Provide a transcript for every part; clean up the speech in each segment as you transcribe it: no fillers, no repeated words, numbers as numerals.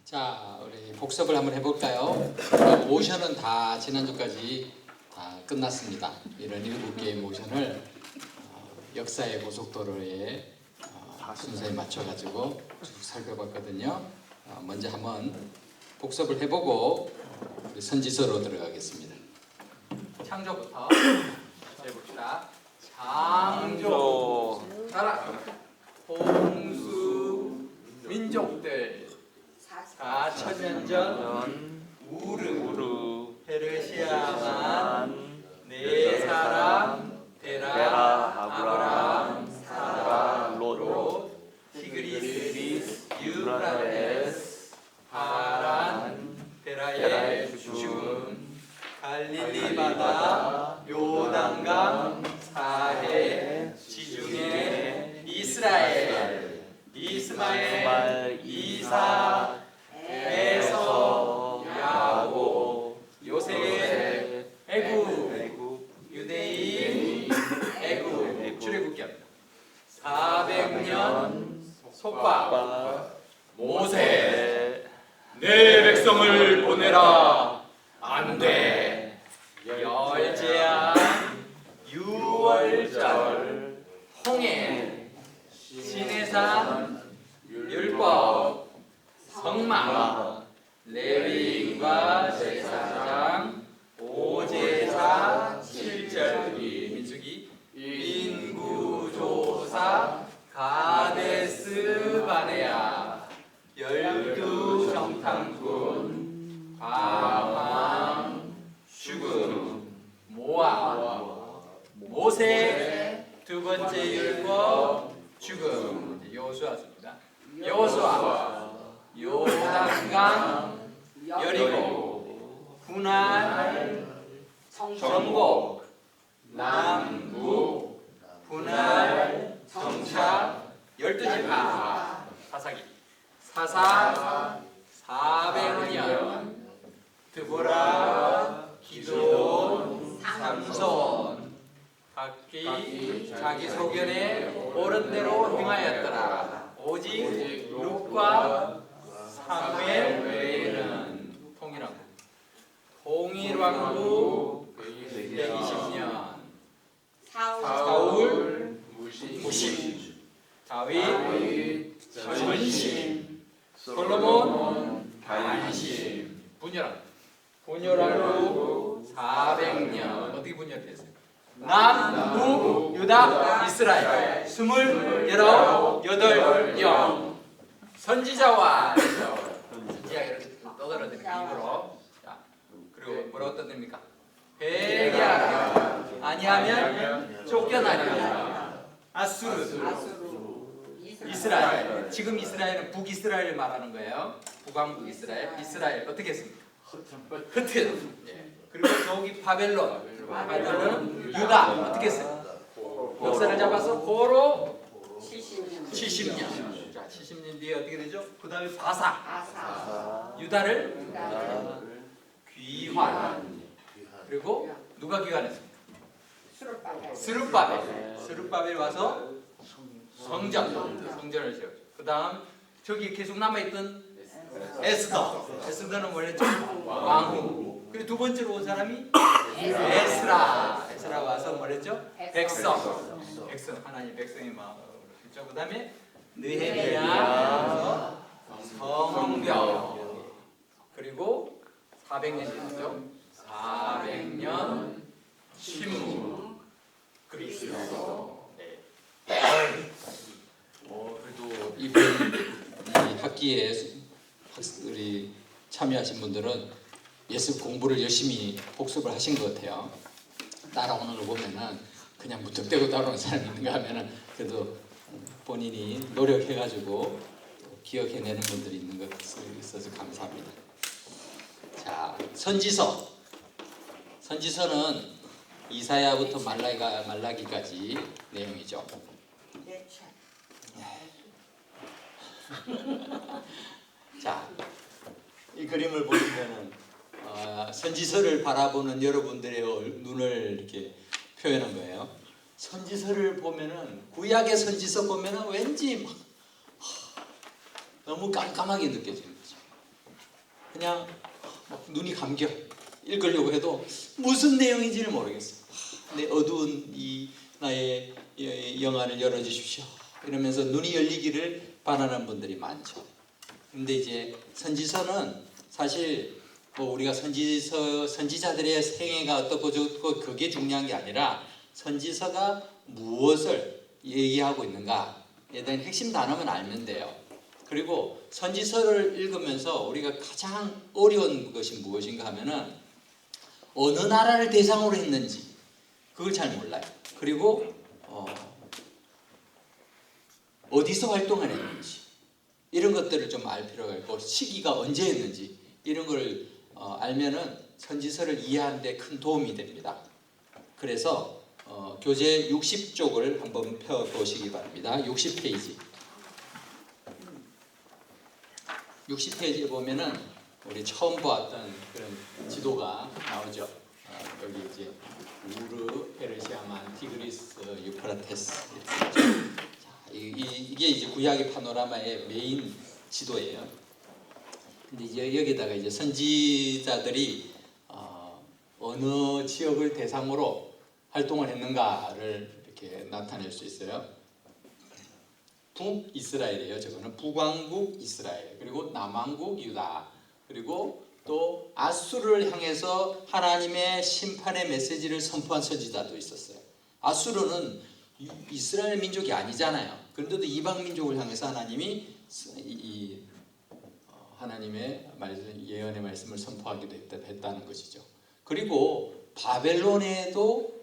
자, 우리 복습을 한번 해볼까요? 모션은 다 지난주까지 다 끝났습니다. 이런 7개의 모션을 역사의 고속도로에 순서에 맞춰가지고 쭉 살펴봤거든요. 먼저 한번 복습을 해보고 선지서로 들어가겠습니다. 창조부터 해봅시다. 창조, 나라, 홍수, 민족들, 4천년 전 우르, 페르시아만, 네 사람, 데라, 아브람, 사라, 롯, 티그리스, 유프라테스, 하란, 베라의 죽음, 갈릴리 바다, 요단강, 사해, 지중해, 이스라엘, 이스마엘, 이삭, 에서, 야곱, 요셉, 애굽, 유대인, 애굽, 출애굽기입니다. 400년 속박, 모세, 내 백성을 보내라. 안 돼. 열제한, 유월절, 홍해, 시내산, 율법, 성막, 레위인과 제사장, 오제사, 7절기, 민수기, 인구조사, 가데스 바네아, 12 정탐꾼, 방황, 죽음, 모압, 모세, 두 번째 율법, 죽음, 여호수아입니다. 여호수아, 요단강, 여리고, 분할, 정복, 남북, 분할, 정착, 12지파, 사사기, 사사, 400년, 드보라, 기돈, 삼손, 각기 자기 소견에 옳은 대로 행하였더라. 오직 룻과 사무엘 외에는 통일왕국, 통일왕국 120년, 사울 무심, 다윗 전심, 솔로몬 반심, 분열왕국 400년. 어떻게 분열됐어요? 남북 유다 이스라엘 28명. 선지자와 선지자가 이렇게 떠들어드립니다. 입으로. 자, 그리고 뭐라고 떠듭니까? 회개하라 아니하면 쫓겨나리라. 아수르, 이스라엘. 지금 이스라엘은 북이스라엘 말하는 거예요. 북왕국 이스라엘. 이스라엘 어떻게 했습니까? 흩트. 그리고 저기 바벨론은 유다 어떻게 했어요? 역사를 잡아서 고로 70년. 자, 70년 뒤에 어떻게 되죠? 그 다음에 바사. 유다를 귀환. 그리고 누가 귀환했습니까? 스룹바벨이 와서 성전을 세웠죠. 그 다음 저기 계속 남아있던 에스더는 원래 왕후. 그리고 두 번째로 온 사람이 에스라 와서 뭐랬죠? 백성 하나님 백성의 마음. 그렇죠. 그 다음에 느헤미야 성경. 그리고 400년 됐죠. 400년 침묵 그리스도. 네. 그래도 이번 이 학기에 우리 참여하신 분들은 예습 공부를 열심히 복습을 하신 것 같아요. 따라오는 거 보면은 그냥 무턱대고 따라오는 사람이 있는가 하면은 그래도 본인이 노력해가지고 기억해내는 분들이 있는 것 있어서 감사합니다. 자, 선지서는 이사야부터 말라기까지 내용이죠. 자, 이 그림을 보시면은 선지서를 바라보는 여러분들의 눈을 이렇게 표현한 거예요. 선지서를 보면은 구약의 선지서 보면은 왠지 막 너무 깜깜하게 느껴지는 거죠. 그냥 막 눈이 감겨. 읽으려고 해도 무슨 내용인지를 모르겠어. 내 어두운 이 나의 영안을 열어주십시오. 이러면서 눈이 열리기를 바라는 분들이 많죠. 근데 이제 선지서는 사실 뭐 우리가 선지자들의 생애가 어떻고 저떻고 그게 중요한 게 아니라 선지서가 무엇을 얘기하고 있는가에 대한 핵심 단어만 알면 돼요. 그리고 선지서를 읽으면서 우리가 가장 어려운 것이 무엇인가 하면은 어느 나라를 대상으로 했는지 그걸 잘 몰라요. 그리고 어디서 활동을 했는지 이런 것들을 좀 알 필요가 있고 시기가 언제였는지 이런 걸 알면은 선지서를 이해하는 데 큰 도움이 됩니다. 그래서 교재 60쪽을 한번 펴보시기 바랍니다. 60페이지. 60페이지에 보면은 우리 처음 보았던 그런 지도가 나오죠. 여기 이제 우르, 페르시아만, 티그리스, 유프라테스. 이게 이제 구약의 파노라마의 메인 지도예요. 근데 이제 여기다가 이제 선지자들이 어느 지역을 대상으로 활동을 했는가를 이렇게 나타낼 수 있어요. 북이스라엘이에요. 저거는 북왕국 이스라엘, 그리고 남왕국 유다, 그리고 또 아수르를 향해서 하나님의 심판의 메시지를 선포한 선지자도 있었어요. 아수르는 이스라엘 민족이 아니잖아요. 그런데도 이방 민족을 향해서 하나님이 하나님의 예언의 말씀을 선포하기도 했다는 것이죠. 그리고 바벨론에도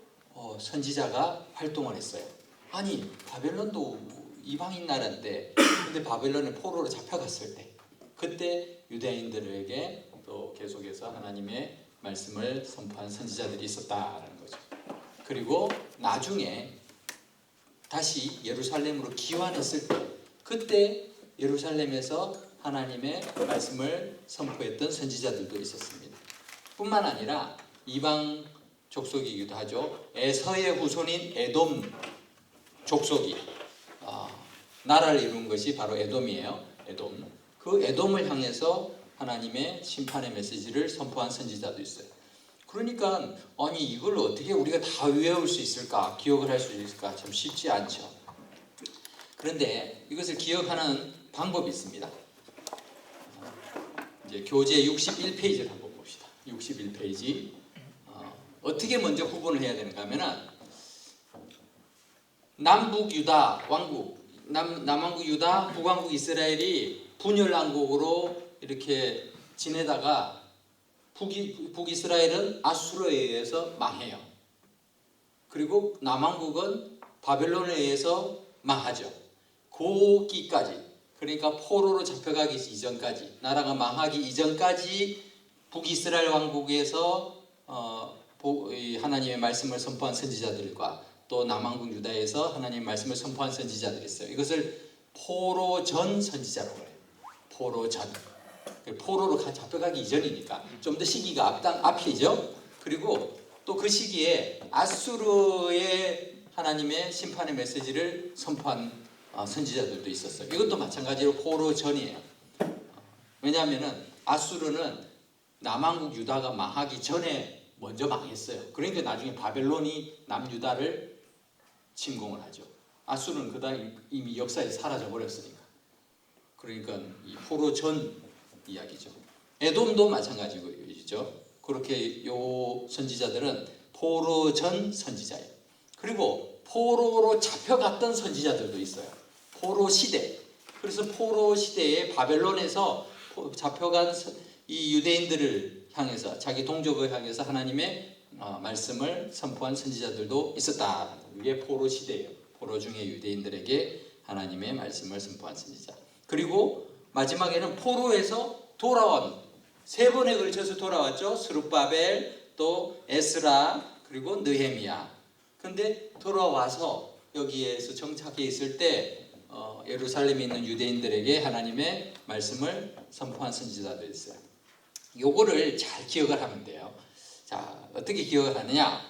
선지자가 활동을 했어요. 아니 바벨론도 이방인 나라인데 근데 바벨론에 포로로 잡혀갔을 때 그때 유대인들에게 또 계속해서 하나님의 말씀을 선포한 선지자들이 있었다라는 거죠. 그리고 나중에 다시 예루살렘으로 귀환했을 때 그때 예루살렘에서 하나님의 말씀을 선포했던 선지자들도 있었습니다. 뿐만 아니라 이방 족속이기도 하죠. 에서의 후손인 에돔 족속이 나라를 이룬 것이 바로 에돔이에요. 에돔. 그 에돔을 향해서 하나님의 심판의 메시지를 선포한 선지자도 있어요. 그러니까 아니 이걸 어떻게 우리가 다 외울 수 있을까? 기억을 할 수 있을까? 참 쉽지 않죠. 그런데 이것을 기억하는 방법이 있습니다. 이제 교재 61페이지를 한번 봅시다. 61페이지. 어떻게 먼저 구분을 해야 되는가 하면은 남북 유다 왕국, 남왕국 유다, 북왕국 이스라엘이 분열왕국으로 이렇게 지내다가 북이스라엘은 아수르에 의해서 망해요. 그리고 남왕국은 바벨론에 의해서 망하죠. 고기까지, 그러니까 포로로 잡혀가기 이전까지, 나라가 망하기 이전까지 북이스라엘 왕국에서 하나님의 말씀을 선포한 선지자들과 또 남왕국 유다에서 하나님의 말씀을 선포한 선지자들이 있어요. 이것을 포로 전 선지자라고 해요. 포로 전. 포로로 잡혀가기 이전이니까 좀 더 시기가 앞이죠. 그리고 또 그 시기에 아수르의 하나님의 심판의 메시지를 선포한 선지자들도 있었어요. 이것도 마찬가지로 포로 전이에요. 왜냐하면 아수르는 남왕국 유다가 망하기 전에 먼저 망했어요. 그러니까 나중에 바벨론이 남유다를 침공을 하죠. 아수르는 그다음 이미 역사에 사라져 버렸으니까. 그러니까 이 포로 전 이야기죠. 에돔도 마찬가지죠. 그렇게 요 선지자들은 포로 전 선지자예요. 그리고 포로로 잡혀갔던 선지자들도 있어요. 포로 시대. 그래서 포로 시대에 바벨론에서 잡혀간 이 유대인들을 향해서 자기 동족을 향해서 하나님의 말씀을 선포한 선지자들도 있었다. 이게 포로 시대예요. 포로 중에 유대인들에게 하나님의 말씀을 선포한 선지자. 그리고 마지막에는 포로에서 돌아온 3번에 걸쳐서 돌아왔죠. 스룹바벨, 또 에스라, 그리고 느헤미야. 근데 돌아와서 여기에서 정착해 있을 때 예루살렘에 있는 유대인들에게 하나님의 말씀을 선포한 선지자도 있어요. 요거를 잘 기억을 하면 돼요. 자, 어떻게 기억을 하느냐?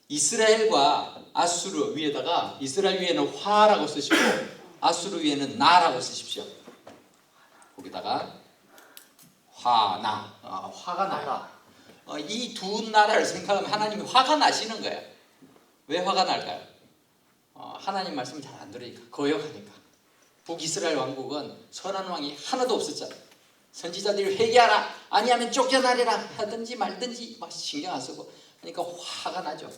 이스라엘과 아수르 위에다가 이스라엘 위에는 화라고 쓰시고 아수르 위에는 나라고 쓰십시오. 거기다가 화가 나요. 이 두 나라를 생각하면 하나님이 화가 나시는 거예요. 왜 화가 날까요? 하나님 말씀을 잘 안 들으니까, 거역하니까. 북이스라엘 왕국은 선한 왕이 하나도 없었잖아요. 선지자들이 회개하라, 아니하면 쫓겨나리라 하든지 말든지 막 신경 안 쓰고 그러니까 화가 나죠.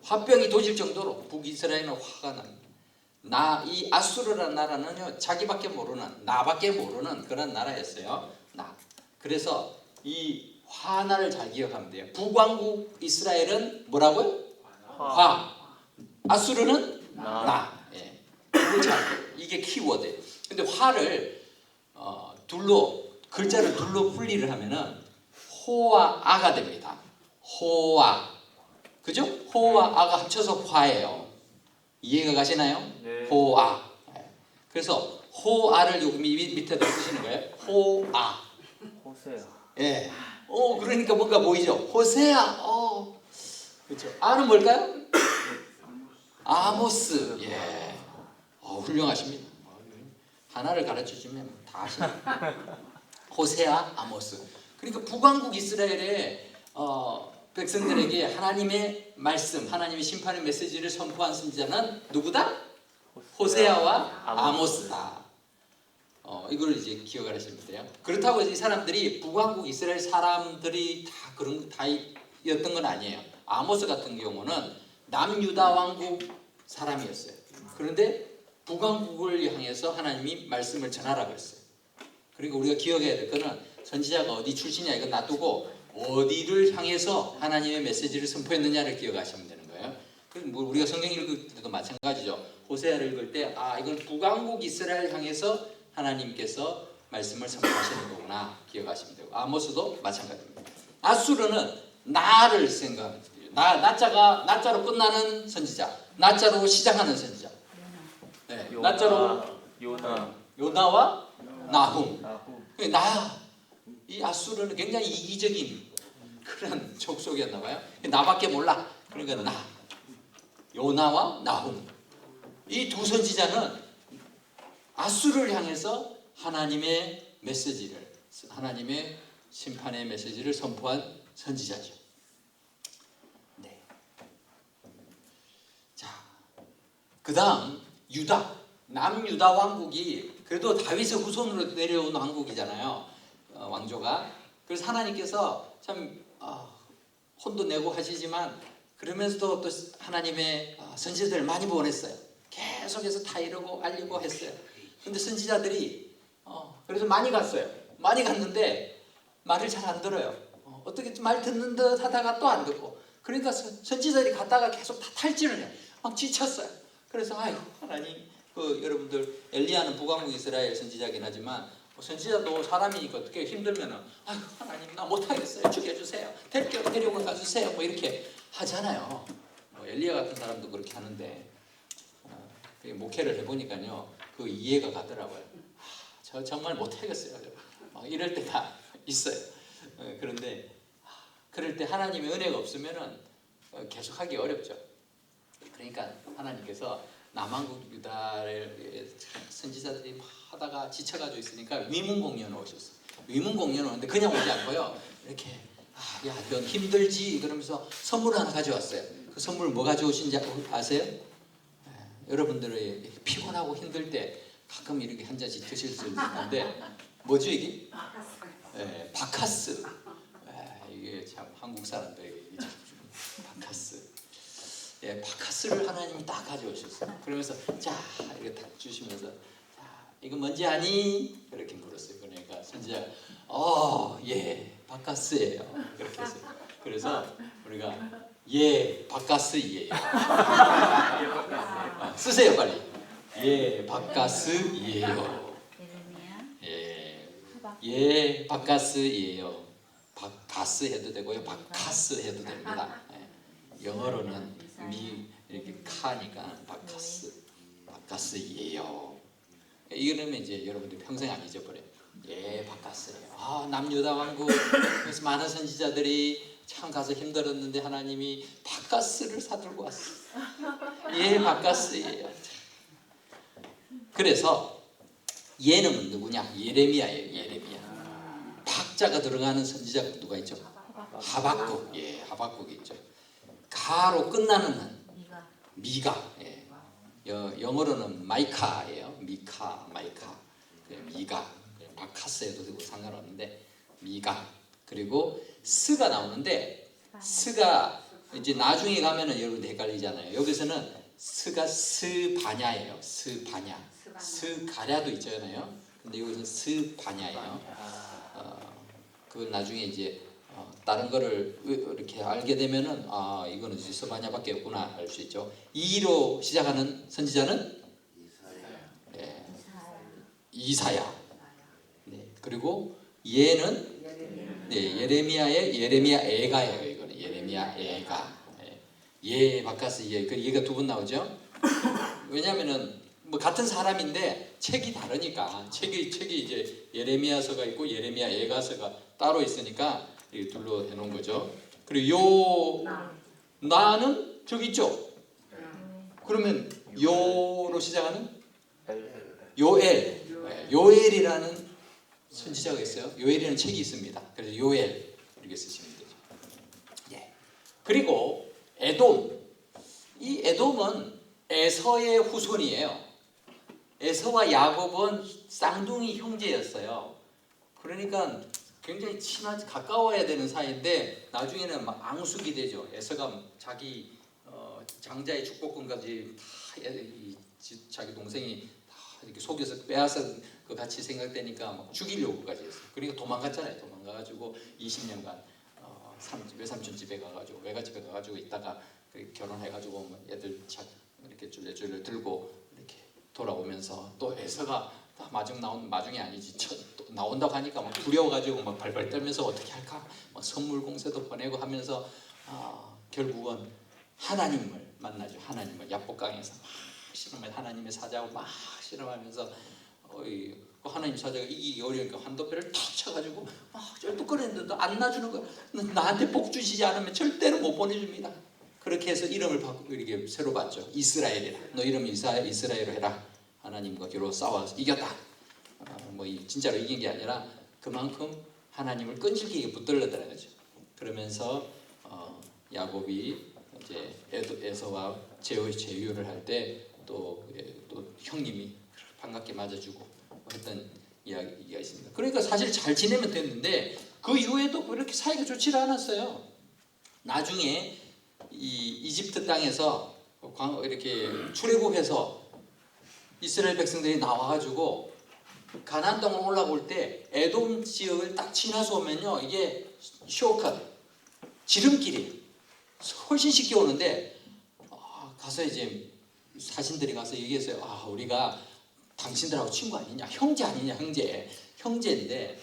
화병이 도질 정도로 북이스라엘은 화가 납니다. 이 아수르라는 나라는요, 자기밖에 모르는, 나밖에 모르는 그런 나라였어요. 그래서 이 화나를 잘 기억하면 돼요. 북왕국 이스라엘은 뭐라고요? 화. 아수르는 나. 예. 이게 키워드예요. 근데 화를 글자를 둘로 분리를 하면은 호와 아가 됩니다. 호와, 그죠? 호와 아가 합쳐서 화예요. 이해가 가시나요? 네. 호아. 그래서 호아를 여기 밑에다 쓰시는 거예요. 호아. 호세아. 예. 그러니까 뭔가 보이죠? 호세아. 그렇죠. 아는 뭘까요? 아모스. 예. 훌륭하십니다. 하나를 가르쳐 주면 다 아시네. 호세아, 아모스. 그러니까 북왕국 이스라엘의 백성들에게 하나님의 말씀, 하나님의 심판의 메시지를 선포한 선지자는 누구다? 호세아와 아모스다. 이걸 이제 기억을 하시면 돼요. 그렇다고 이 사람들이 북왕국 이스라엘 사람들이 다 그런 다였던 건 아니에요. 아모스 같은 경우는 남유다 왕국 사람이었어요. 그런데 북왕국을 향해서 하나님이 말씀을 전하라 그랬어요. 그리고 우리가 기억해야 될 거는 선지자가 어디 출신이야 이건 놔두고 어디를 향해서 하나님의 메시지를 선포했느냐를 기억하시면 되는 거예요. 뭐 우리가 성경 읽을 때도 마찬가지죠. 호세아를 읽을 때 이건 북왕국 이스라엘 향해서 하나님께서 말씀을 선포하시는 거구나 기억하시면 되고, 아모스도 마찬가지입니다. 아수르는 나를 생각하면 돼요. 나자로 끝나는 선지자, 나자로 시작하는 선지자. 네, 나자로 요나와 나훔. 이 아수르는 굉장히 이기적인 그런 족속이었나 봐요. 나밖에 몰라. 그러니까 요나와 나훔. 이 두 선지자는 아수르를 향해서 하나님의 메시지를, 하나님의 심판의 메시지를 선포한 선지자죠. 네. 자, 그 다음 유다, 남유다 왕국이 그래도 다윗의 후손으로 내려온 왕국이잖아요. 왕조가. 그래서 하나님께서 참 혼도 내고 하시지만 그러면서도 또 하나님의 선지자들을 많이 보냈어요. 계속해서 다 이루고 알리고 했어요. 근데 선지자들이 그래서 많이 갔어요. 많이 갔는데 말을 잘 안 들어요. 어떻게 말 듣는 듯 하다가 또 안 듣고. 그러니까 선지자들이 갔다가 계속 다 탈진을 해. 막 지쳤어요. 그래서 하나님, 여러분들 엘리야는 북왕국 이스라엘 선지자긴 하지만 선지자도 사람이니까 어떻게 힘들면은 하나님 나 못하겠어요. 죽여주세요. 데리고 가주세요. 뭐 이렇게 하잖아요. 엘리야 같은 사람도 그렇게 하는데 목회를 해보니까요 그 이해가 가더라고요. 저 정말 못하겠어요. 이럴 때가 있어요. 그런데 그럴 때 하나님의 은혜가 없으면은 계속하기 어렵죠. 그러니까 하나님께서 남왕국 유다를 선지자들이 하다가 지쳐가지고 있으니까 위문공연을 오셨어요. 위문공연을 오는데 그냥 오지 않고요. 이렇게 야, 넌 힘들지? 그러면서 선물 하나 가져왔어요. 그 선물 뭐 가져오신지 아세요? 여러분들이 피곤하고 힘들 때 가끔 이렇게 한 잔씩 드실 수 있는데 뭐죠 이게? 바카스. 이게 참 한국 사람들에게 바카스. 바카스를 하나님이 딱 가져오셨어요. 그러면서 자 이렇게 딱 주시면서 자 이거 뭔지 아니? 그렇게 물었어요. 그러니까 선지자가 예 바카스예요. 그렇게 했어요. 그래서 우리가 예 바카스예요. 쓰세요 빨리. 예 바카스예요. 예 바카스예요. 바카스 해도 되고요. 바카스 해도 됩니다. 영어로는 이렇게 카니까 바카스예요. 이러면 이제 여러분들 평생 안 잊어버려요. 예 바카스예요. 남유다 왕국 그래서 많은 선지자들이 참 가서 힘들었는데 하나님이 바카스를 사들고 왔어요. 예 바카스예요. 그래서 얘는 누구냐? 예레미야예요. 예레미야. 자가 들어가는 선지자가 누가 있죠? 하박국. 예, 하박국이 있죠. 가로 끝나는 한 미가. 예. 영어로는 마이카예요. 미카, 마이카. 미가. 마카스에도 되고 상관없는데 미가. 그리고 스가 나오는데 스가 이제 나중에 가면은 여러분 헷갈리잖아요. 여기서는 스가 스바냐예요. 스바냐. 스가랴도 있잖아요. 근데 여기서는 스바냐예요. 그걸 나중에 이제 다른 거를 이렇게 알게 되면은 이거는 이제 스바냐밖에 없구나 알 수 있죠. 2로 시작하는 선지자는 네, 이사야. 네, 그리고 얘는 네, 예레미야 애가예요. 이거는 예레미야 애가. 예 바카스 예. 그 얘가 두 번 나오죠. 왜냐하면은 뭐 같은 사람인데 책이 다르니까 책이 이제 예레미야서가 있고 예레미야 애가서가 따로 있으니까 이 둘로 해놓은 거죠. 그리고 나는 저기 있죠. 그러면 요로 시작하는 요엘이라는 선지자가 있어요. 요엘이라는 책이 있습니다. 그래서 요엘 이렇게 쓰시면 되죠. 예. 그리고 에돔. 이 에돔은 에서의 후손이에요. 에서와 야곱은 쌍둥이 형제였어요. 그러니까 굉장히 친하지 가까워야 되는 사이인데 나중에는 막 앙숙이 되죠. 에서가 자기 장자의 축복권까지 다 자기 동생이 다 이렇게 속여서 빼앗아 그 같이 생각되니까 막 죽이려고까지 했어요. 그러니까 도망갔잖아요. 도망가가지고 20년간 외삼촌 집에 가가지고 외갓집에 가가지고 있다가 결혼해가지고 뭐 애들 이렇게 줄레줄레 들고 이렇게 돌아오면서 또 에서가 마중이 아니지 또 나온다고 하니까 막 두려워가지고 막 발발 떨면서 어떻게 할까 막 선물 공세도 보내고 하면서 결국은 하나님을 만나죠. 하나님을 야복강에서 막 실험해 하나님의 사자하고 막 실험하면서 하나님 사자가 이기기 어려우니까 환도뼈를 탁 쳐가지고 막 쩔뚝거리는데도 안 놔주는 거야. 나한테 복 주시지 않으면 절대로 못 보내줍니다. 그렇게 해서 이름을 바꾸고 이렇게 새로 봤죠. 이스라엘이라. 너 이름 이스라엘로 해라. 하나님과 겨루 싸워서 이겼다. 뭐 진짜로 이긴 게 아니라 그만큼 하나님을 끈질기게 붙들렸다는 거죠. 그러면서 야곱이 이제 에서와 제휴를 할 때 또 형님이 반갑게 맞아주고 했던 이야기가 있습니다. 그러니까 사실 잘 지내면 됐는데 그 이후에도 그렇게 사이가 좋지 않았어요. 나중에 이 이집트 땅에서 이렇게 출애굽해서 이스라엘 백성들이 나와가지고 가나안 땅으로 올라올 때 에돔 지역을 딱 지나서 오면요 이게 쇼컷 지름길이 훨씬 쉽게 오는데 가서 이제 사신들이 가서 얘기했어요. 우리가 당신들하고 친구 아니냐, 형제 아니냐, 형제인데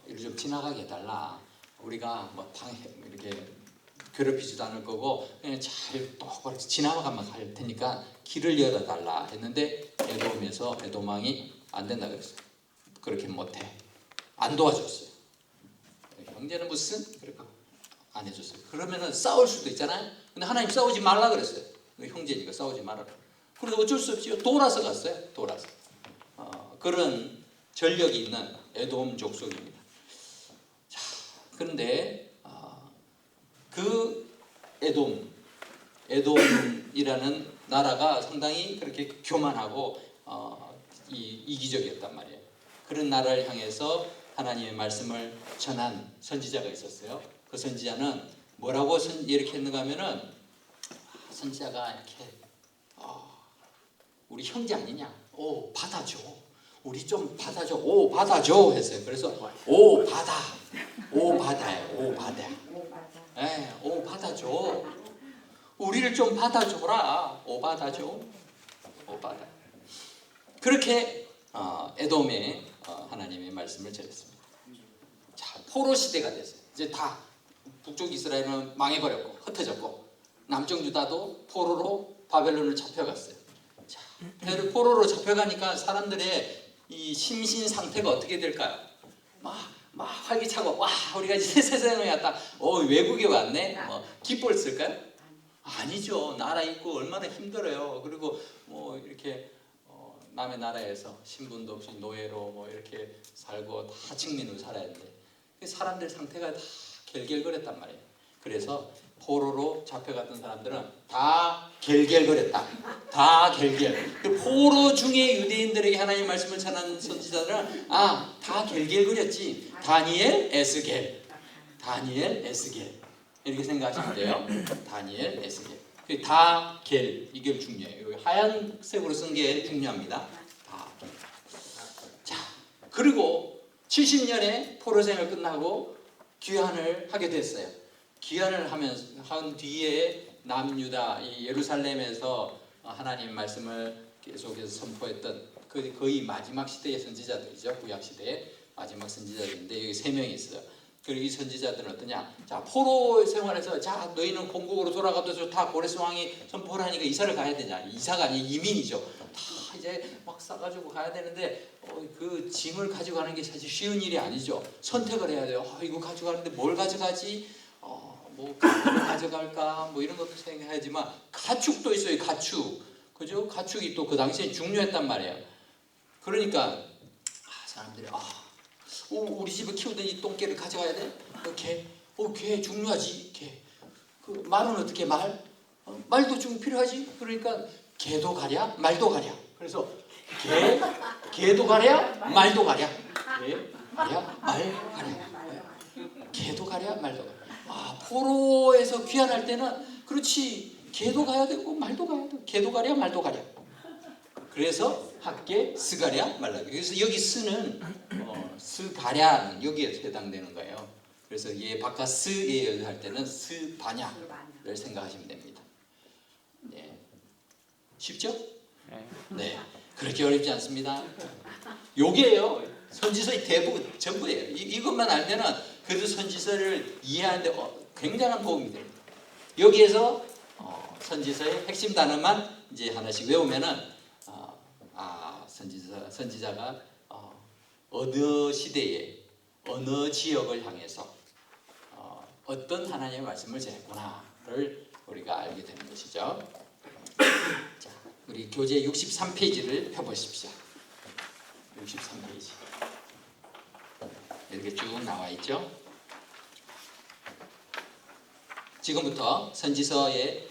이를 좀 지나가게 해달라. 우리가 뭐 이렇게 괴롭히지도 않을 거고 그냥 잘 똑바로 지나가면 갈 테니까 길을 열어달라 했는데 에돔 왕이 안 된다 그랬어요. 그렇게 못해. 안 도와줬어요. 형제는 무슨 그러니까 안 해줬어요. 그러면은 싸울 수도 있잖아요. 근데 하나님 싸우지 말라 그랬어요. 형제니까 싸우지 말아라. 그래서 어쩔 수 없이 돌아서 갔어요. 그런 전력이 있는 에돔 족속입니다. 자, 그런데 그 에돔이라는 나라가 상당히 그렇게 교만하고 이기적이었단 말이에요. 그런 나라를 향해서 하나님의 말씀을 전한 선지자가 있었어요. 그 선지자는 뭐라고 이렇게 했는가 하면은 선지자가 이렇게 우리 형제 아니냐? 받아줘. 우리 좀 받아줘. 받아줘 했어요. 그래서 받아요. 받아줘. 우리를 좀 받아줘라. 받아줘. 받아. 그렇게 에돔에 하나님의 말씀을 전했습니다. 자, 포로 시대가 됐어요. 이제 다 북쪽 이스라엘은 망해버렸고 흩어졌고 남쪽 유다도 포로로 바벨론을 잡혀갔어요. 자, 포로로 잡혀가니까 사람들의 이 심신 상태가 어떻게 될까요? 막 활기차고 우리가 이제 세상에 왔다. 외국에 왔네. 기뻤을까요? 아니죠. 나라 있고 얼마나 힘들어요. 그리고 이렇게 남의 나라에서 신분도 없이 노예로 이렇게 살고 다 식민으로 살아야 되는데 사람들 상태가 다 결결거렸단 말이에요. 그래서 포로로 잡혀갔던 사람들은 다 결결거렸다. 다 결결. 그 포로 중에 유대인들에게 하나님 말씀을 전하는 선지자들은 다 결결거렸지. 다니엘, 에스겔, 다니엘, 에스겔 이렇게 생각하시면 돼요. 다니엘, 에스겔. 다 결, 이게 중요해요. 여기 하얀색으로 쓴 게 중요합니다. 다 결. 자, 그리고 70년의 포로 생활 끝나고 귀환을 하게 됐어요. 귀환을 한 뒤에 남유다 이 예루살렘에서 하나님 말씀을 계속해서 선포했던 거의 마지막 시대의 선지자들이죠. 구약 시대의 마지막 선지자들인데 여기 3명이 있어요. 그리고 이 선지자들은 어떠냐? 자, 포로 생활에서 자 너희는 본국으로 돌아가도 다 고레스 왕이 선포를 하니까 이사를 가야 되냐? 이사가 아니 이민이죠. 다 이제 막 싸가지고 가야 되는데 그 짐을 가지고 가는 게 사실 쉬운 일이 아니죠. 선택을 해야 돼요. 이거 가져가는데 뭘 가져가지? 뭐 가구를 가져갈까? 뭐 이런 것도 생각하지만 가축도 있어요. 가축, 그죠? 가축이 또 그 당시에 중요했단 말이에요. 그러니까 사람들이 우리 집에 키우던 이 똥개를 가져가야 돼? 개 중요하지. 개. 그 말은 어떻게 말? 말도 좀 필요하지. 그러니까 개도 가랴, 말도 가랴. 그래서 개도 가랴, 말도 가랴. 개 가랴, 말 가랴. 개도 가랴, 말도 가랴. 포로에서 귀환할 때는 그렇지. 개도 가야 되고 말도 가야 되고 개도 가랴, 말도 가랴. 그래서 학계 스가랴 말라. 그래서 여기 스는 스가랴는 여기에 해당되는 거예요. 그래서 얘 바깥 스에 할 때는 스바냐를 생각하시면 됩니다. 네. 쉽죠? 네. 그렇게 어렵지 않습니다. 요게요. 선지서의 대부분 전부예요. 이것만 알면은 그래도 선지서를 이해하는데 굉장한 도움이 됩니다. 여기에서 선지서의 핵심 단어만 이제 하나씩 외우면은 선지자가 어느 시대에 어느 지역을 향해서 어떤 하나님의 말씀을 전했구나를 우리가 알게 되는 것이죠. 자, 우리 교재 63페이지를 펴보십시오. 63페이지 이렇게 쭉 나와 있죠. 지금부터 선지서의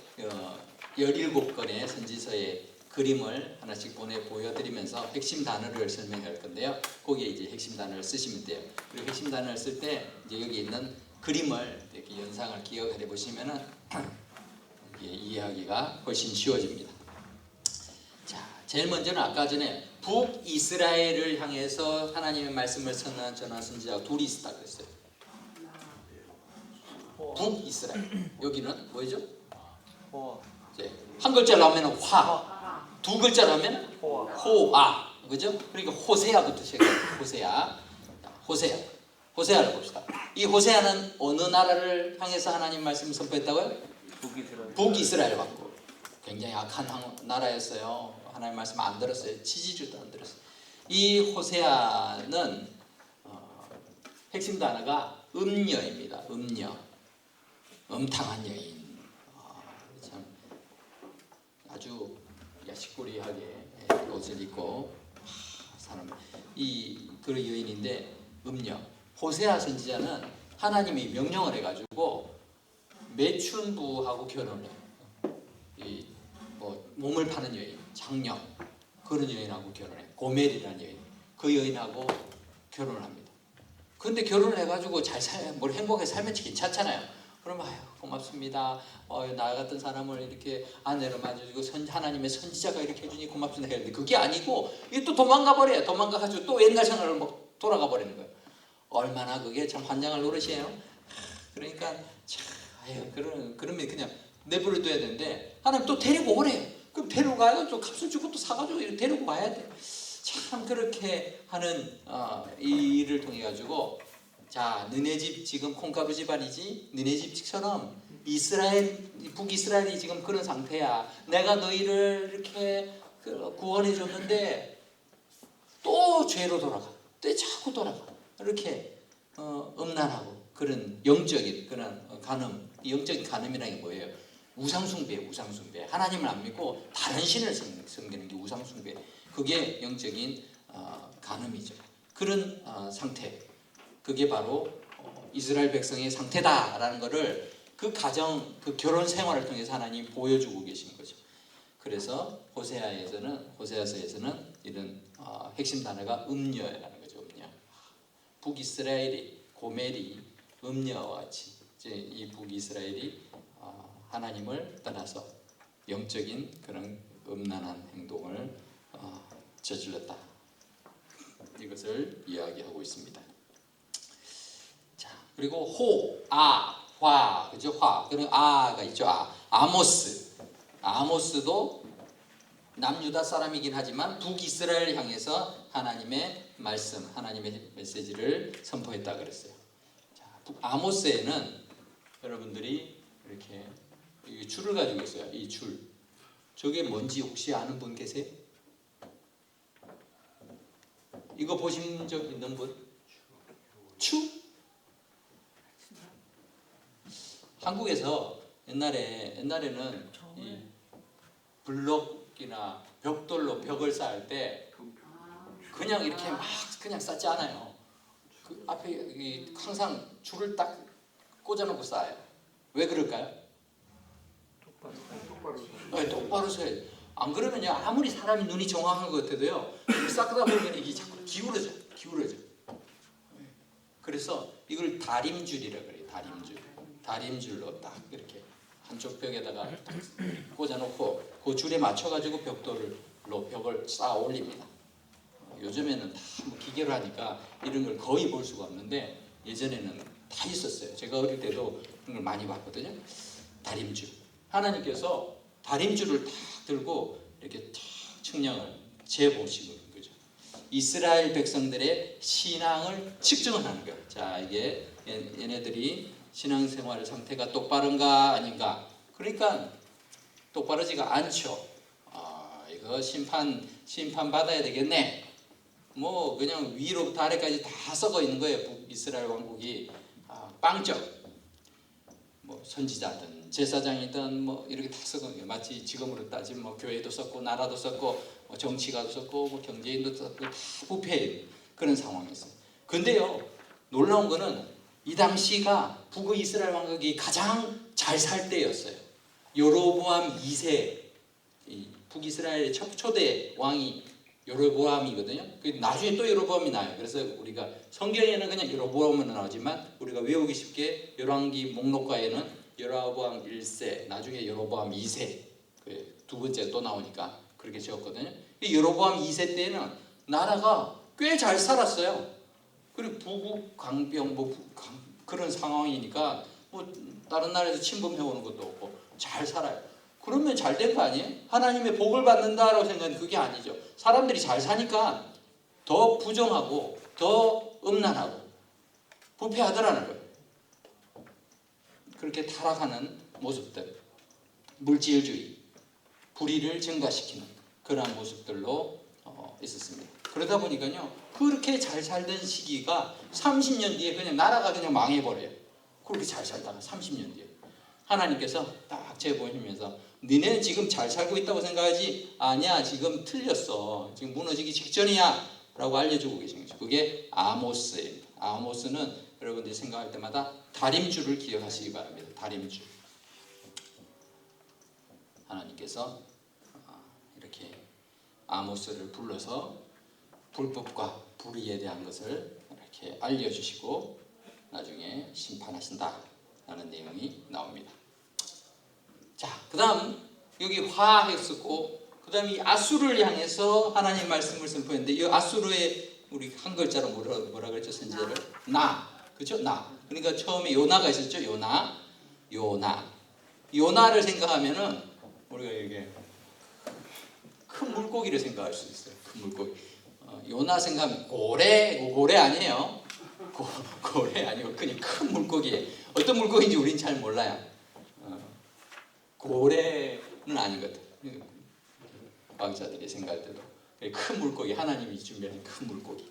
17권의 선지서의 그림을 하나씩 보여드리면서 핵심 단어를 설명할 건데요. 거기에 이제 핵심 단어를 쓰시면 돼요. 그리고 핵심 단어를 쓸 때 이제 여기 있는 그림을 이렇게 연상을 기억해 보시면은 이해하기가 훨씬 쉬워집니다. 자, 제일 먼저는 아까 전에 북이스라엘을 향해서 하나님의 말씀을 전한 선지자가 둘이 있었다 그랬어요. 북이스라엘. 여기는 뭐죠? 한 글자로 하면 화. 두 글자로 하면 호아. 그죠? 그러니까 호세아부터 시작해요. 호세아를 봅시다. 이 호세아는 어느 나라를 향해서 하나님 말씀을 선포했다고요? 북이스라엘 왕국. 굉장히 악한 나라였어요. 하나님 말씀 안 들었어요. 치지주도 안 들었어요. 이 호세아는 핵심 단어가 음녀입니다. 음녀. 음탕한 여인. 참 아주 야식거리하게 옷을 입고 사는 그런 여인인데 음녀. 호세아 선지자는 하나님이 명령을 해가지고 매춘부하고 결혼해요. 몸을 파는 여인, 장녀 그런 여인하고 결혼해. 고멜이라는 여인. 그 여인하고 결혼을 합니다. 그런데 결혼을 해가지고 행복하게 살면 괜찮잖아요. 그러면 고맙습니다. 나 같은 사람을 이렇게 아내로 맞아주고 하나님의 선지자가 이렇게 해주니 고맙습니다. 했는데 그게 아니고 이게 또 도망가 버려요. 도망가가지고 또 옛날 생활로 돌아가 버리는 거예요. 얼마나 그게 참 환장할 노릇이에요. 그러니까 그러면 그냥 내버려둬야 되는데 하나님 또 데리고 오래요. 그럼 데리고 가요. 또 값을 주고 또 사가지고 데리고 가야 돼. 참 그렇게 하는 이 일을 통해 가지고 자, 너네 집 지금 콩가루 집안이지? 너네 집처럼 북이스라엘이 지금 그런 상태야. 내가 너희를 이렇게 구원해 줬는데 또 죄로 돌아가. 또 자꾸 돌아가. 이렇게 음란하고 그런 영적인 그런 간음. 영적인 간음이라는 게 뭐예요? 우상숭배예요. 우상숭배. 하나님을 안 믿고 다른 신을 섬기는 게 우상숭배. 그게 영적인 간음이죠. 그런 상태. 그게 바로 이스라엘 백성의 상태다라는 것을 그 가정, 그 결혼 생활을 통해서 하나님 보여주고 계신 거죠. 그래서 호세아서에서는 이런 핵심 단어가 음녀라는 거죠. 음녀. 북이스라엘이 고멜이 음녀와 같이 이제 이 북이스라엘이 하나님을 떠나서 영적인 그런 음란한 행동을 저질렀다. 이것을 이야기하고 있습니다. 자, 그리고 호, 아, 화, 그죠? 화. 그리고 아가 있죠. 아모스도 남유다 사람이긴 하지만 북이스라엘 향해서 하나님의 말씀, 하나님의 메시지를 선포했다 그랬어요. 자, 아모스에는 여러분들이 이렇게 이 줄을 가지고 있어요. 이 줄. 저게 뭔지 혹시 아는 분 계세요? 이거 보신 적 있는 분? 추? 한국에서 옛날에는 이 블록이나 벽돌로 벽을 쌓을 때 그냥 이렇게 막 그냥 쌓지 않아요. 그 앞에 항상 줄을 딱 꽂아놓고 쌓아요. 왜 그럴까요? 똑바로 서야 돼. 안 그러면요, 아무리 사람이 눈이 정확한 것 같아도요, 쌓다 보면 이게 자꾸 기울어져. 그래서 이걸 다림줄이라고 그래요. 다림줄로 딱 이렇게 한쪽 벽에다가 꽂아놓고 그 줄에 맞춰가지고 벽을 쌓아 올립니다. 요즘에는 다 뭐 기계로 하니까 이런 걸 거의 볼 수가 없는데 예전에는 다 있었어요. 제가 어릴 때도 그런 걸 많이 봤거든요. 다림줄. 하나님께서 다림줄을 딱 들고 이렇게 탁 측량을 재보시는 거죠. 이스라엘 백성들의 신앙을 측정을 하는 거예요. 자, 이게 얘네들이 신앙생활 상태가 똑바른가 아닌가. 그러니까 똑바르지가 않죠. 이거 심판 받아야 되겠네. 뭐 그냥 위로부터 아래까지 다 썩어 있는 거예요. 북이스라엘 왕국이 빵적. 뭐 선지자든 제사장이든 뭐 이렇게 다 썩은 거예요. 마치 지금으로 따지면 뭐 교회도 썩고 나라도 썩고 뭐 정치가도 썩고 뭐 경제인도 썩고 다 부패 그런 상황이었어요. 근데요, 놀라운 거는 이 당시가 북이스라엘 왕국이 가장 잘 살 때였어요. 여로보암 2세, 북이스라엘의 초대 왕이 여로보암이거든요. 나중에 또 여로보암이 나요. 그래서 우리가 성경에는 그냥 여로보암은 나오지만 우리가 외우기 쉽게 열왕기 목록가에는 여로보암 1세, 나중에 여로보암 2세, 두 번째 또 나오니까 그렇게 적었거든요. 이 여로보암 2세 때는 나라가 꽤 잘 살았어요. 그리고 부국 강병 그런 상황이니까 뭐 다른 나라에서 침범해 오는 것도 없고 잘 살아요. 그러면 잘 된 거 아니에요? 하나님의 복을 받는다라고 생각하는 그게 아니죠. 사람들이 잘 사니까 더 부정하고 더 음란하고 부패하더라는 거예요. 그렇게 타락하는 모습들, 물질주의, 불의를 증가시키는 그러한 모습들로 있었습니다. 그러다 보니까요, 그렇게 잘 살던 시기가 30년 뒤에 그냥 나라가 그냥 망해버려요. 그렇게 잘 살다가 30년 뒤에 하나님께서 딱 재보시면서 너네는 지금 잘 살고 있다고 생각하지? 아니야, 지금 틀렸어. 지금 무너지기 직전이야 라고 알려주고 계신 거죠. 그게 아모스입니다. 아모스는 여러분들이 생각할 때마다 다림줄을 기억하시기 바랍니다. 다림줄. 하나님께서 이렇게 아모스를 불러서 불법과 불의에 대한 것을 이렇게 알려주시고 나중에 심판하신다라는 내용이 나옵니다. 자, 그 다음 여기 화 했었고 그 다음에 이 아수르를 향해서 하나님 말씀을 선포했는데 이 아수르의 우리 한 글자로 뭐라 그랬죠? 선지자를? 나. 그죠? 나. 그러니까 처음에 요나가 있었죠? 요나를 생각하면은 우리가 이게 큰 물고기를 생각할 수 있어요. 큰 물고기. 요나 생각하면 고래 아니에요. 고래 아니고 그냥 큰 물고기예요. 어떤 물고기인지 우린 잘 몰라요. 고래는 아니거든. 과학자들이 생각할 때도 큰 물고기, 하나님이 준비한 큰 물고기.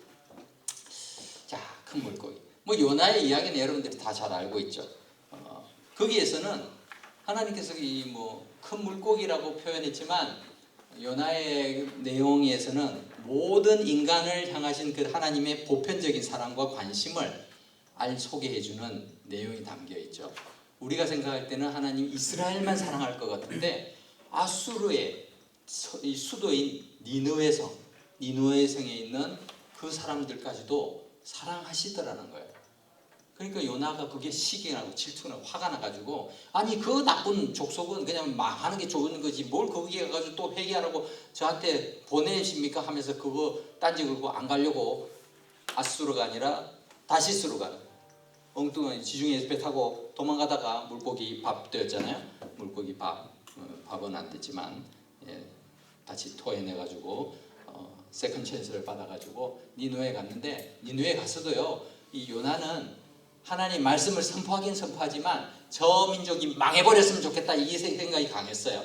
자, 큰 물고기. 뭐 요나의 이야기는 여러분들이 다 잘 알고 있죠. 거기에서는 하나님께서 이 뭐 큰 물고기라고 표현했지만 요나의 내용에서는 모든 인간을 향하신 그 하나님의 보편적인 사랑과 관심을 소개해주는 내용이 담겨 있죠. 우리가 생각할 때는 하나님 이스라엘만 사랑할 것 같은데 아수르의 이 수도인 니느웨 성에 있는 그 사람들까지도 사랑하시더라는 거예요. 그러니까 요나가 그게 시기나고 질투나고 화가 나가지고 아니 그 나쁜 족속은 그냥 망하는 게 좋은 거지 뭘 거기에 가가지고 또 회개하라고 저한테 보내십니까 하면서 그거 딴지 걸고 안 가려고 아수르가 아니라 다시스로 가는 엉뚱한 지중해 배 타고 도망가다가 물고기 밥 되었잖아요. 물고기 밥은 안 됐지만 다시 토해내가지고 세컨 찬스를 받아가지고 니느웨에 갔는데 니느웨에 갔어도요 이 요나는 하나님 말씀을 선포하긴 선포하지만 저 민족이 망해버렸으면 좋겠다 이 생각이 강했어요.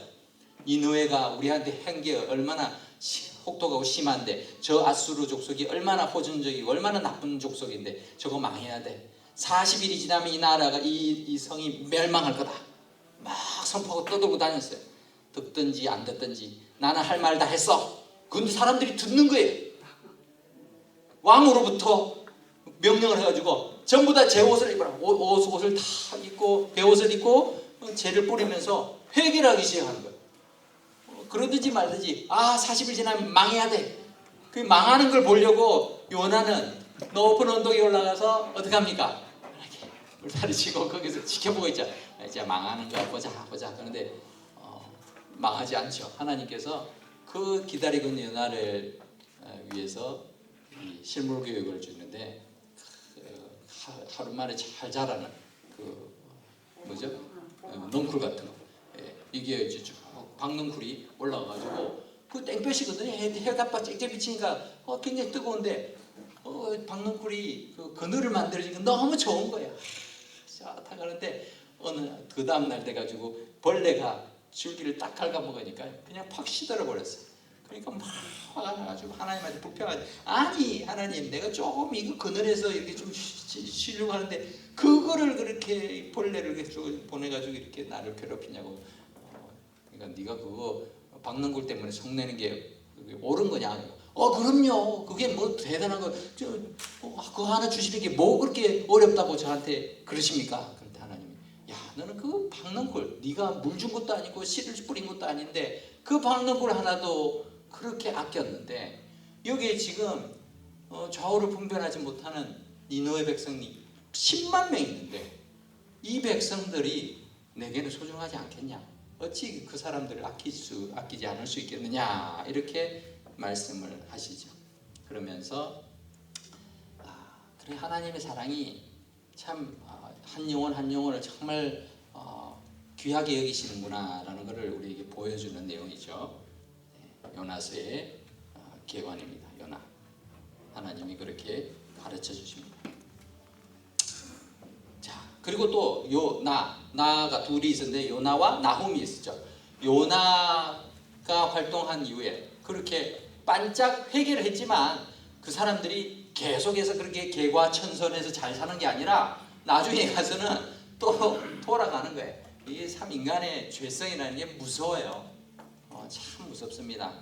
니느웨가 우리한테 한 게 얼마나 혹독하고 심한데 저 아수르 족속이 얼마나 호전적이고 얼마나 나쁜 족속인데 저거 망해야 돼. 40일이 지나면 이 나라가 이 성이 멸망할 거다. 막 선포하고 떠들고 다녔어요. 듣든지 안 듣든지 나는 할 말 다 했어. 근데 사람들이 듣는 거예요. 왕으로부터 명령을 해가지고 전부 다 제 옷을 입어라. 옷을 다 입고 베옷을 입고 재를 뿌리면서 회개를 하기 시작하는 거예요. 그러든지 말든지 40일 지나면 망해야 돼. 그 망하는 걸 보려고 요나는 높은 언덕에 올라가서 어떻게 합니까? 이렇게 울타리 치고 거기서 지켜보고 있죠. 이제 망하는 거 보자. 그런데 망하지 않죠. 하나님께서 그 기다리고 있는 요나를 위해서 실물 교육을 주는데 하루 만에 잘 자라는 그 뭐죠? 넝쿨 같은 거. 이게 쭉 박넝쿨이 올라가가지고 그 땡볕이거든요. 해가 쨍쨍 비치니까 굉장히 뜨거운데 박넝쿨이 그 그늘을 만들어지니까 너무 좋은 거야. 자, 다 가는데 그 다음 날 돼가지고 벌레가 줄기를 딱 갉아먹으니까 그냥 팍 시들어 버렸어. 그러니까 막 화가 나가지고 하나님한테 불평하지. 아니 하나님 내가 조금 이거 그늘에서 이렇게 좀 쉬려고 하는데 그거를 그렇게 벌레를 이렇게 보내가지고 이렇게 나를 괴롭히냐고. 그러니까 네가 그거 박넝쿨 때문에 성내는 게 옳은 거냐? 그럼요. 그게 뭐 대단한 거. 그거 하나 주시는 게 뭐 그렇게 어렵다고 저한테 그러십니까? 그런데 하나님이 너는 그 박넝쿨 네가 물 준 것도 아니고 씨를 뿌린 것도 아닌데 그 박넝쿨 하나도 그렇게 아꼈는데 여기에 지금 좌우를 분별하지 못하는 니느웨 백성이 10만 명 있는데 이 백성들이 내게는 소중하지 않겠냐? 어찌 그 사람들을 아끼지 않을 수 있겠느냐? 이렇게 말씀을 하시죠. 그러면서 그래 하나님의 사랑이 참 한 영혼 한 영혼을 정말 귀하게 여기시는구나라는 것을 우리에게 보여주는 내용이죠. 요나서의 개관입니다. 요나. 하나님이 그렇게 가르쳐 주십니다. 자, 그리고 또 나가 둘이 있었는데 요나와 나훔이 있었죠. 요나가 활동한 이후에 그렇게 반짝 회개를 했지만 그 사람들이 계속해서 그렇게 개과천선해서 잘 사는 게 아니라 나중에 가서는 또 돌아가는 거예요. 이게 참 인간의 죄성이라는 게 무서워요. 참 무섭습니다.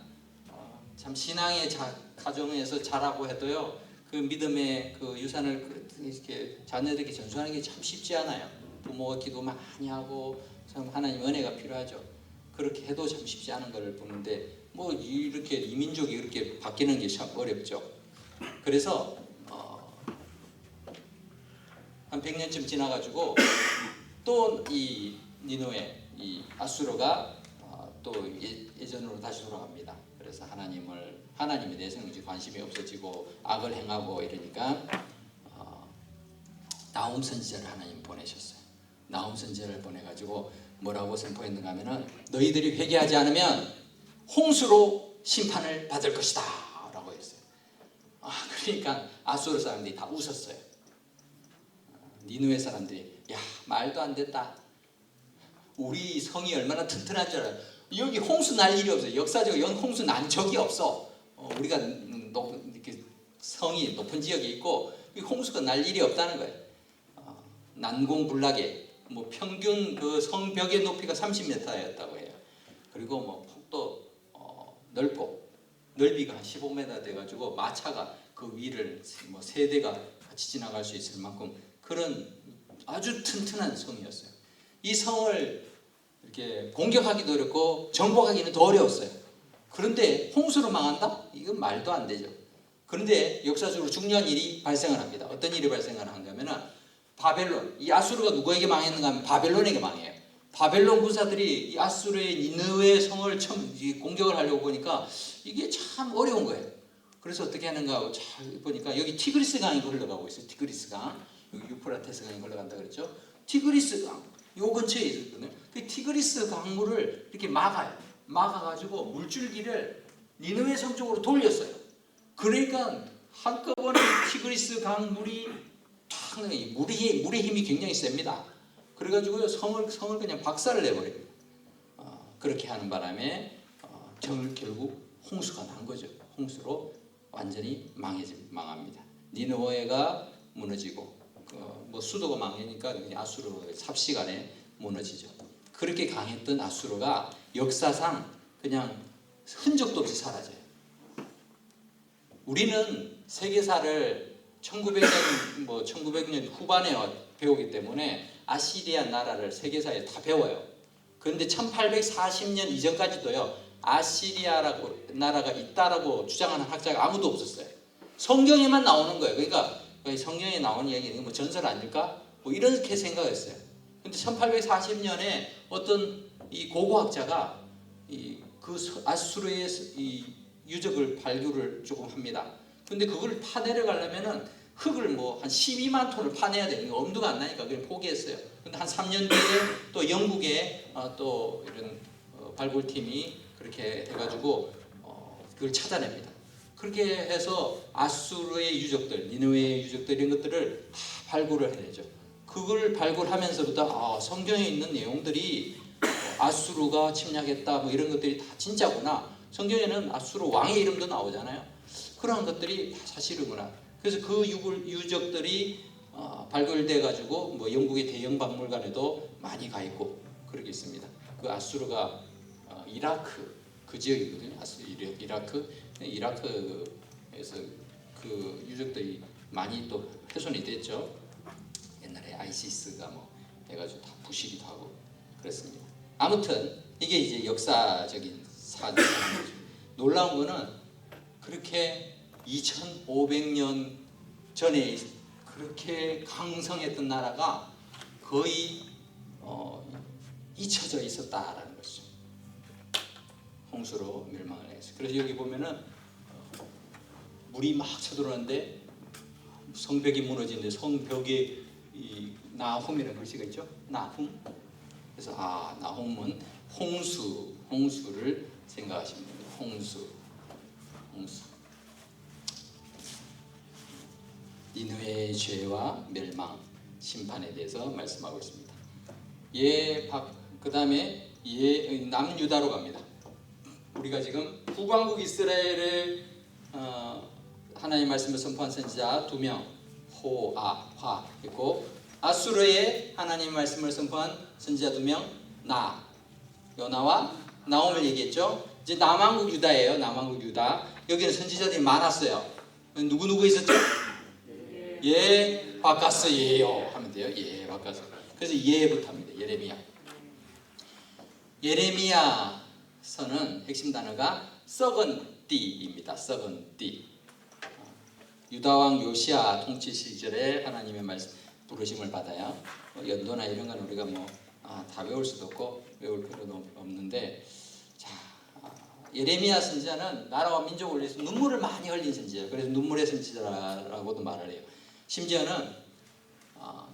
참 신앙의 가정에서 자라고 해도요, 그 믿음의 그 유산을 이렇게 자녀들에게 전수하는 게 참 쉽지 않아요. 부모가 기도 많이 하고 참 하나님 은혜가 필요하죠. 그렇게 해도 참 쉽지 않은 것을 보는데 뭐 이렇게 이민족이 이렇게 바뀌는 게 참 어렵죠. 그래서 한 100년쯤 지나가지고 또 이 니느웨 이 아수르가 또 예전으로 다시 돌아갑니다. 그래서 하나님의 내성에 관심이 없어지고 악을 행하고 이러니까 나훔 선지자를 하나님 보내셨어요. 나훔 선지자를 보내가지고 뭐라고 선포했는가 하면은 너희들이 회개하지 않으면 홍수로 심판을 받을 것이다 라고 했어요. 그러니까 아수르 사람들이 다 웃었어요. 니느웨 사람들이 말도 안 됐다. 우리 성이 얼마나 튼튼한 줄 알아요. 여기 홍수 날 일이 없어요. 역사적으로 홍수 난 적이 없어. 우리가 이렇게 성이 높은 지역에 있고 홍수가 날 일이 없다는 거예요. 난공불락에 뭐 평균 그 성벽의 높이가 30m였다고 해요. 그리고 뭐 폭도 넓고 넓이가 한 15m 돼가지고 마차가 그 위를 뭐 3대가 같이 지나갈 수 있을 만큼 그런 아주 튼튼한 성이었어요. 이 성을 이렇게 공격하기도 어렵고 정복하기는 더 어려웠어요. 그런데 홍수로 망한다? 이건 말도 안 되죠. 그런데 역사적으로 중요한 일이 발생을 합니다. 어떤 일이 발생을 한가면은 바벨론, 이 아수르가 누구에게 망했는가 하면 바벨론에게 망해요. 바벨론 군사들이 이 아수르의 니느웨 성을 처음 공격을 하려고 보니까 이게 참 어려운 거예요. 그래서 어떻게 하는가 잘 보니까 여기 티그리스 강이 흘러가고 있어요. 티그리스 강, 여기 유프라테스 강이 흘러간다 그랬죠. 티그리스 강, 요 근처에 있었거든요. 그 티그리스 강물을 이렇게 막아가지고 물줄기를 니느웨 성 쪽으로 돌렸어요. 그러니까 한꺼번에 티그리스 강 물이 탁 물의 힘이 굉장히 셉니다. 그래가지고 성을 그냥 박살을 내버립니다. 그렇게 하는 바람에 결국 홍수가 난 거죠. 홍수로 완전히 망합니다. 니느웨가 무너지고 뭐 수도가 망하니까 아수르 삽시간에 무너지죠. 그렇게 강했던 아수르가 역사상 그냥 흔적도 없이 사라져요. 우리는 세계사를 1900년 후반에 배우기 때문에 아시리아 나라를 세계사에 다 배워요. 그런데 1840년 이전까지도요, 아시리아라고 나라가 있다라고 주장하는 학자가 아무도 없었어요. 성경에만 나오는 거예요. 그러니까 성경에 나오는 얘기는 뭐 전설 아닐까? 뭐 이렇게 생각했어요. 근데 1840년에 어떤 이 고고학자가 그 아수르의 이 유적을 발굴을 조금 합니다. 근데 그걸 파내려 가려면은 흙을 뭐 한 12만 톤을 파내야 돼요. 엄두가 안 나니까 그냥 포기했어요. 근데 한 3년 뒤에 또 영국의 또 이런 발굴팀이 그렇게 해가지고 그걸 찾아냅니다. 그렇게 해서 아수르의 유적들, 니느웨의 유적들 이런 것들을 다 발굴을 해내죠. 그걸 발굴하면서부터 성경에 있는 내용들이 아수르가 침략했다 뭐 이런 것들이 다 진짜구나. 성경에는 아수르 왕의 이름도 나오잖아요. 그런 것들이 다 사실이구나. 그래서 그 유적들이 발굴돼 가지고 뭐 영국의 대형 박물관에도 많이 가 있고 그렇게 있습니다. 그 아수르가 이라크 그 지역이거든요. 이라크에서 그 유적들이 많이 또 훼손이 됐죠. 옛날에 아이시스가 뭐 해가지고 다 부시기도 하고 그랬습니다. 아무튼 이게 이제 역사적인 사실. 놀라운 거는 그렇게 2500년 전에 그렇게 강성했던 나라가 거의 잊혀져 있었다라는 것이죠. 홍수로 멸망을 했어요. 그래서 여기 보면은 물이 막 쳐들어오는데 성벽이 무너지는데 성벽에 이 나훔이라는 글씨가 있죠. 나훔. 그래서 나훔은 홍수를 생각하시면 됩니다. 홍수. 니느웨의 죄와 멸망, 심판에 대해서 말씀하고 있습니다. 그 다음에 남유다로 갑니다. 우리가 지금 북왕국 이스라엘을 하나님 말씀을 선포한 선지자 2명, 화 있고 아수르의 하나님 말씀을 선포한 선지자 2명, 요나와 나홈을 얘기했죠. 이제 남왕국 유다예요. 남왕국 유다. 여기는 선지자들이 많았어요. 누구 있었죠? 바카스예요 하면 돼요. 바카스. 그래서 예부터 합니다. 예레미야서는 핵심 단어가 썩은 띠입니다. 썩은 띠. 유다왕 요시야 통치 시절에 하나님의 말씀 부르심을 받아요. 연도나 이런 건 우리가 다 외울 수도 없고 외울 필요도 없는데, 예레미야 선지자는 나라와 민족을 위해서 눈물을 많이 흘린 선지자예요. 그래서 눈물의 선지자라고도 말을 해요. 심지어는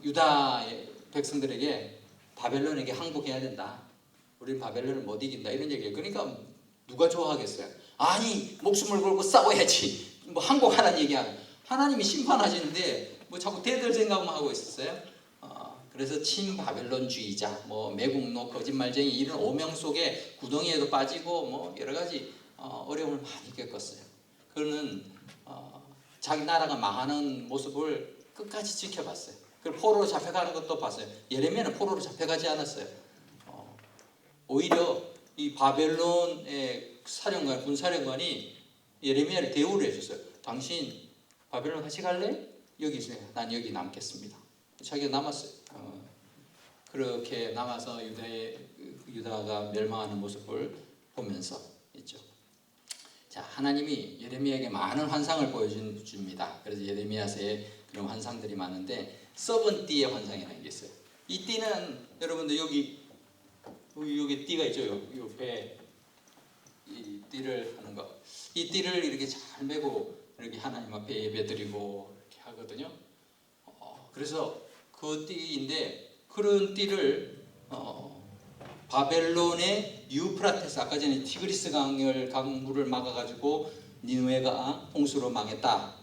유다의 백성들에게 바벨론에게 항복해야 된다. 우리는 바벨론을 못 이긴다. 이런 얘기예요. 그러니까 누가 좋아하겠어요? 아니 목숨을 걸고 싸워야지. 뭐 항복하라는 얘기야. 하나님이 심판하시는데 뭐 자꾸 대들 생각만 하고 있었어요. 그래서 친바벨론주의자, 매국노, 거짓말쟁이 이런 오명 속에 구덩이에도 빠지고 여러 가지 어려움을 많이 겪었어요. 그는 자기 나라가 망하는 모습을 끝까지 지켜봤어요. 그리고 포로로 잡혀가는 것도 봤어요. 예레미야는 포로로 잡혀가지 않았어요. 오히려 이 바벨론의 군사령관이 예레미야를 대우를 해줬어요. 당신 바벨론 같이 갈래? 여기 있어요. 난 여기 남겠습니다. 부착해 남았어요. 그렇게 남아서 유다가 멸망하는 모습을 보면서 있죠. 자, 하나님이 예레미야에게 많은 환상을 보여줍니다. 그래서 예레미야서에 그런 환상들이 많은데 썩은 띠의 환상이라는 게 있어요. 이 띠는 여러분들 여기 띠가 있죠. 요 배에 이 띠를 하는 거. 이 띠를 이렇게 잘 메고 이렇게 하나님 앞에 예배드리고 이렇게 하거든요. 그래서 그 띠인데 그런 띠를 바벨론의 유프라테스, 아까 전에 티그리스 강물을 막아가지고 니느웨가 홍수로 망했다라는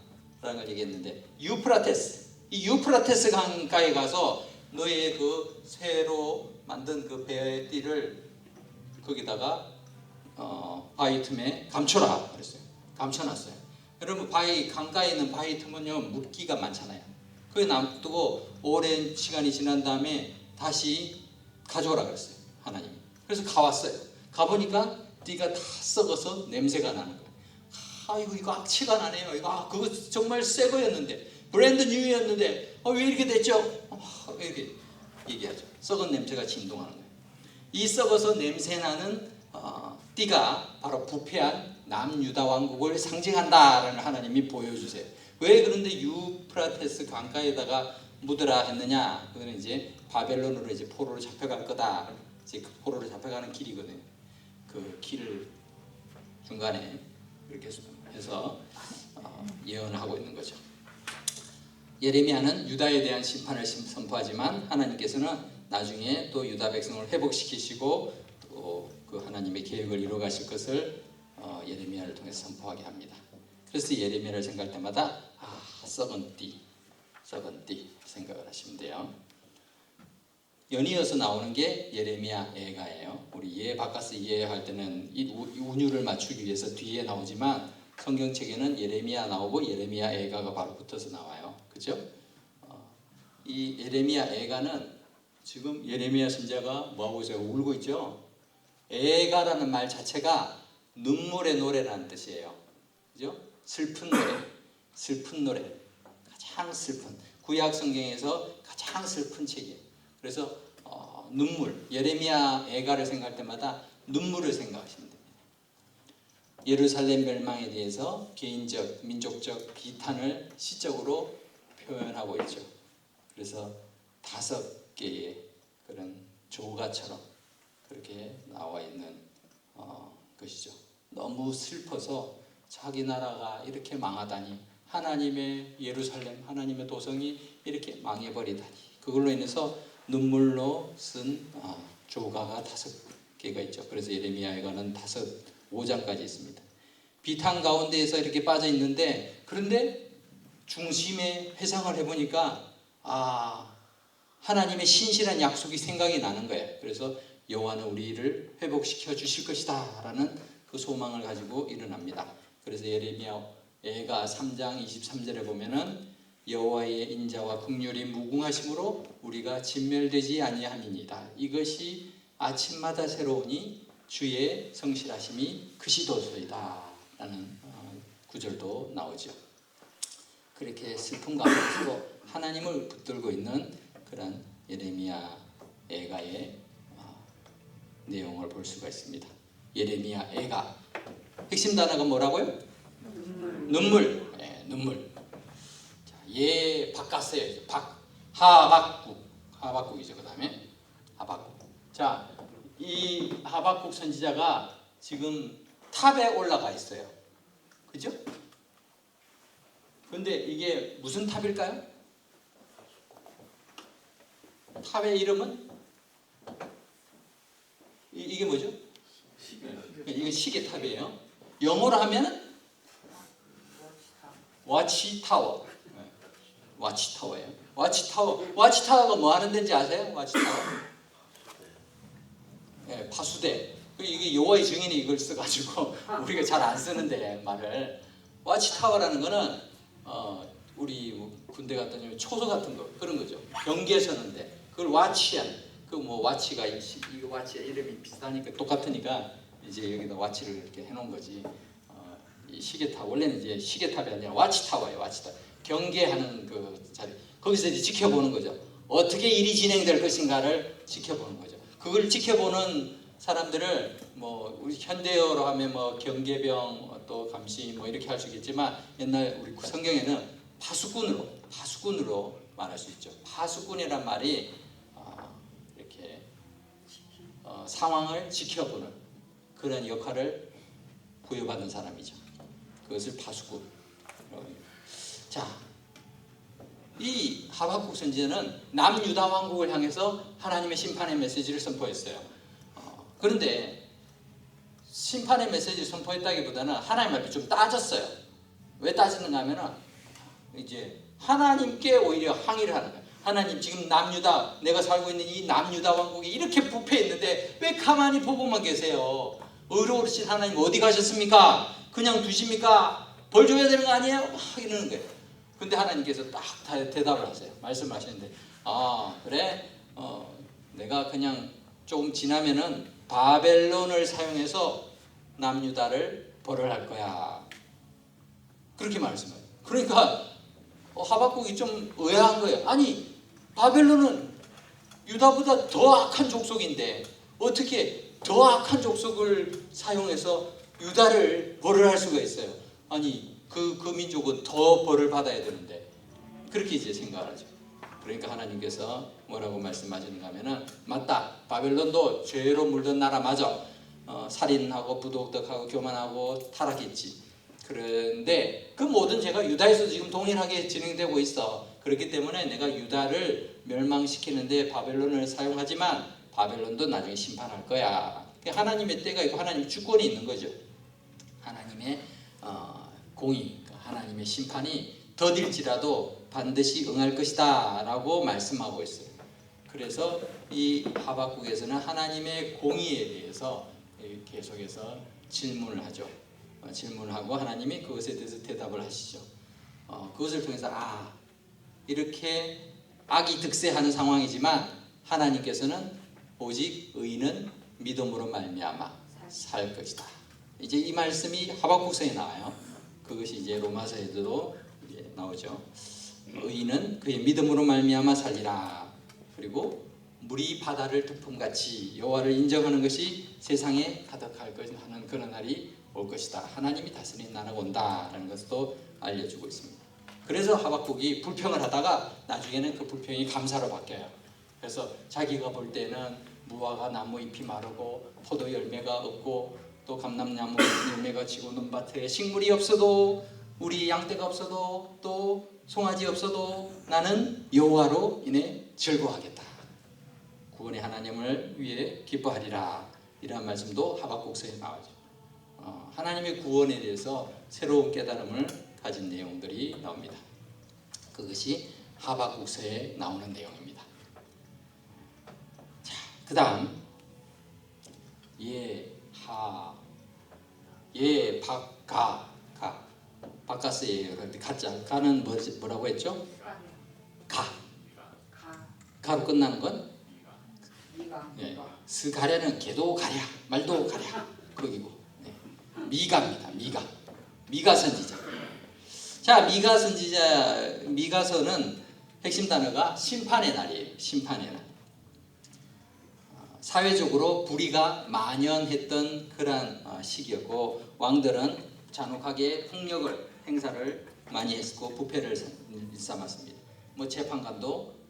걸 얘기했는데, 이 유프라테스 강가에 가서 너의 그 새로 만든 그 배의 띠를 거기다가 바위 틈에 감춰라 그랬어요. 감춰놨어요. 여러분 강가에 있는 바위 틈은요 물기가 많잖아요. 그게 놔두고 오랜 시간이 지난 다음에 다시 가져오라 그랬어요, 하나님이. 그래서 가왔어요. 가보니까 띠가 다 썩어서 냄새가 나는 거예요. 이거 악취가 나네요. 그거 정말 새 거였는데, 브랜드 뉴였는데 왜 이렇게 됐죠? 이렇게 얘기하죠. 썩은 냄새가 진동하는 거예요. 이 썩어서 냄새나는 띠가 바로 부패한 남유다 왕국을 상징한다라는 하나님이 보여주세요. 왜 그런데 유프라테스 강가에다가 묻으라 했느냐? 그거는 이제 바벨론으로 이제 포로로 잡혀갈 거다. 이제 그 포로로 잡혀가는 길이거든요. 그 길을 중간에 이렇게 해서 예언하고 있는 거죠. 예레미야는 유다에 대한 심판을 선포하지만 하나님께서는 나중에 또 유다 백성을 회복시키시고 또 그 하나님의 계획을 이루어가실 것을 예레미야를 통해서 선포하게 합니다. 그래서 예레미야를 생각할 때마다 썩은 띠 생각을 하시면 돼요. 연이어서 나오는 게 예레미야 애가예요. 우리 예 바카스 예 할 때는 이 운율을 맞추기 위해서 뒤에 나오지만 성경책에는 예레미야 나오고 예레미야 애가가 바로 붙어서 나와요. 그죠? 이 예레미야 애가는 지금 예레미야 선지자가 뭐하고 있어요? 울고 있죠? 애가라는 말 자체가 눈물의 노래라는 뜻이에요. 그죠? 슬픈 노래. 가장 슬픈, 구약 성경에서 가장 슬픈 책이에요. 그래서 눈물, 예레미야 애가를 생각할 때마다 눈물을 생각하시면 됩니다. 예루살렘 멸망에 대해서 개인적, 민족적 비탄을 시적으로 표현하고 있죠. 그래서 5개의 그런 조가처럼 그렇게 나와 있는 것이죠. 너무 슬퍼서 자기 나라가 이렇게 망하다니, 하나님의 예루살렘, 하나님의 도성이 이렇게 망해버리다니, 그걸로 인해서 눈물로 쓴 조가가 5개가 있죠. 그래서 예레미야에가는 5장까지 있습니다. 비탄 가운데에서 이렇게 빠져 있는데, 그런데 중심에 회상을 해보니까 하나님의 신실한 약속이 생각이 나는 거예요. 그래서 여호와는 우리를 회복시켜 주실 것이다 라는 그 소망을 가지고 일어납니다. 그래서 예레미야 애가 3장 23절에 보면은 여호와의 인자와 긍휼이 무궁하심으로 우리가 진멸되지 아니함이니이다. 이것이 아침마다 새로우니 주의 성실하심이 크시도소이다 라는 구절도 나오죠. 그렇게 슬픈 가운데서 하나님을 붙들고 있는 그런 예레미야 애가의 내용을 볼 수가 있습니다. 예레미야 애가 핵심 단어가 뭐라고요? 눈물. 눈물. 자, 예 바꿨어요. 하박국이죠. 그다음에 하박국. 자, 이 하박국 선지자가 지금 탑에 올라가 있어요. 그죠? 근데 이게 무슨 탑일까요? 탑의 이름은 이게 뭐죠? 이게 시계탑이에요. 영어로 하면 와치타워. 와치타워예요. 와치타워가 뭐 하는 데인지 아세요? 와치타워? 파수대. 이게 여호와의 증인이 이걸 써가지고 우리가 잘 안 쓰는데 말을. 와치타워라는 거는 우리 군대 갔더니 초소 같은 거 그런 거죠. 경계 서는데 그걸 와치한. 와치가 이거 와치 이름이 비슷하니까 똑같으니까 이제 여기다 와치를 이렇게 해놓은 거지. 이 시계탑 원래는 이제 시계탑이 아니라 와치타워예요. 와치타워. 경계하는 그 자리. 거기서 이제 지켜보는 거죠. 어떻게 일이 진행될 것인가를 지켜보는 거죠. 그걸 지켜보는 사람들을 뭐 우리 현대어로 하면 뭐 경계병 또 감시 뭐 이렇게 할 수 있겠지만 옛날 우리 성경에는 파수꾼으로 말할 수 있죠. 파수꾼이란 말이 이렇게 상황을 지켜보는 그런 역할을 부여받은 사람이죠. 그것을 파수꾼. 자, 이 하박국 선지자는 남유다 왕국을 향해서 하나님의 심판의 메시지를 선포했어요. 그런데 심판의 메시지를 선포했다기보다는 하나님 앞에 좀 따졌어요. 왜 따졌는가 하면은 이제 하나님께 오히려 항의를 하는 거예요. 하나님, 지금 남유다, 내가 살고 있는 이 남유다 왕국이 이렇게 부패했는데 왜 가만히 보고만 계세요? 의로우신 하나님 어디 가셨습니까? 그냥 두십니까? 벌 줘야 되는 거 아니에요? 막 이러는 거예요. 근데 하나님께서 딱 대답을 하세요. 말씀하시는데, 그래, 내가 그냥 조금 지나면은 바벨론을 사용해서 남유다를 벌을 할 거야. 그렇게 말씀해요. 그러니까 하박국이 좀 의아한 거예요. 아니, 바벨론은 유다보다 더 악한 족속인데 어떻게 더 악한 족속을 사용해서 유다를 벌을 할 수가 있어요? 아니, 그 민족은 더 벌을 받아야 되는데. 그렇게 이제 생각하죠. 그러니까 하나님께서 뭐라고 말씀하시는가 하면은, 맞다, 바벨론도 죄로 물든 나라 맞아. 살인하고 부도덕하고 교만하고 타락했지. 그런데 그 모든 죄가 유다에서 지금 동일하게 진행되고 있어. 그렇기 때문에 내가 유다를 멸망시키는데 바벨론을 사용하지만 바벨론도 나중에 심판할 거야. 하나님의 때가 있고 하나님의 주권이 있는 거죠. 하나님의 공의, 하나님의 심판이 더딜지라도 반드시 응할 것이다 라고 말씀하고 있어요. 그래서 이 하박국에서는 하나님의 공의에 대해서 계속해서 질문을 하죠. 질문을 하고 하나님이 그것에 대해서 대답을 하시죠. 그것을 통해서 이렇게 악이 득세하는 상황이지만 하나님께서는 오직 의인은 믿음으로 말미암아 살 것이다. 이제 이 말씀이 하박국서에 나와요. 그것이 이제 로마서에도 이제 나오죠. 의인은 그의 믿음으로 말미암아 살리라. 그리고 물이 바다를 덮음같이 여호와를 인정하는 것이 세상에 가득할 것 하는 그런 날이 올 것이다. 하나님이 다스리는 나라가 온다라는 것도 알려주고 있습니다. 그래서 하박국이 불평을 하다가 나중에는 그 불평이 감사로 바뀌어요. 그래서 자기가 볼 때는 무화과 나무 잎이 마르고 포도 열매가 없고 또 감람나무 열매가 지고 논밭에 식물이 없어도 우리 양떼가 없어도 또 송아지 없어도 나는 여호와로 인해 즐거워하겠다. 구원의 하나님을 위해 기뻐하리라. 이런 말씀도 하박국서에 나오죠. 하나님의 구원에 대해서 새로운 깨달음을 가진 내용들이 나옵니다. 그것이 하박국서에 나오는 내용입니다. 자, 그 다음 바카스예요. 그런데 가는 뭐라고 했죠? 가로 끝나는 건 스가랴는 개도 가랴 말도 가랴 거기고 미가입니다. 미가 선지자. 자, 미가서는 핵심 단어가 심판의 날이에요. 심판의 날. 사회적으로 불의가 만연했던 그런 시기였고 왕들은 잔혹하게 폭력을 행사를 많이 했고 부패를 일삼았습니다. 뭐 재판관도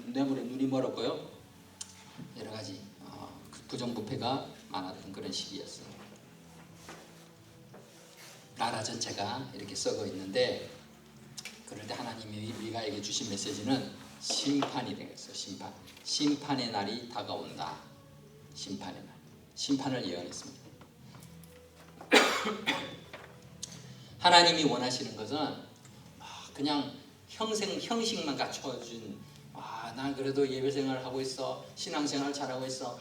뇌물에 눈이 멀었고요. 여러 가지 부정부패가 많았던 그런 시기였어요. 나라 전체가 이렇게 썩어 있는데 그럴 때 하나님이 미가에게 주신 메시지는 심판이 되겠어요. 심판의 날이 다가온다. 심판의 날. 심판을 예언했습니다. 하나님이 원하시는 것은 그냥 형식만 갖춰준 난 그래도 예배생활을 하고 있어. 신앙생활 잘하고 있어.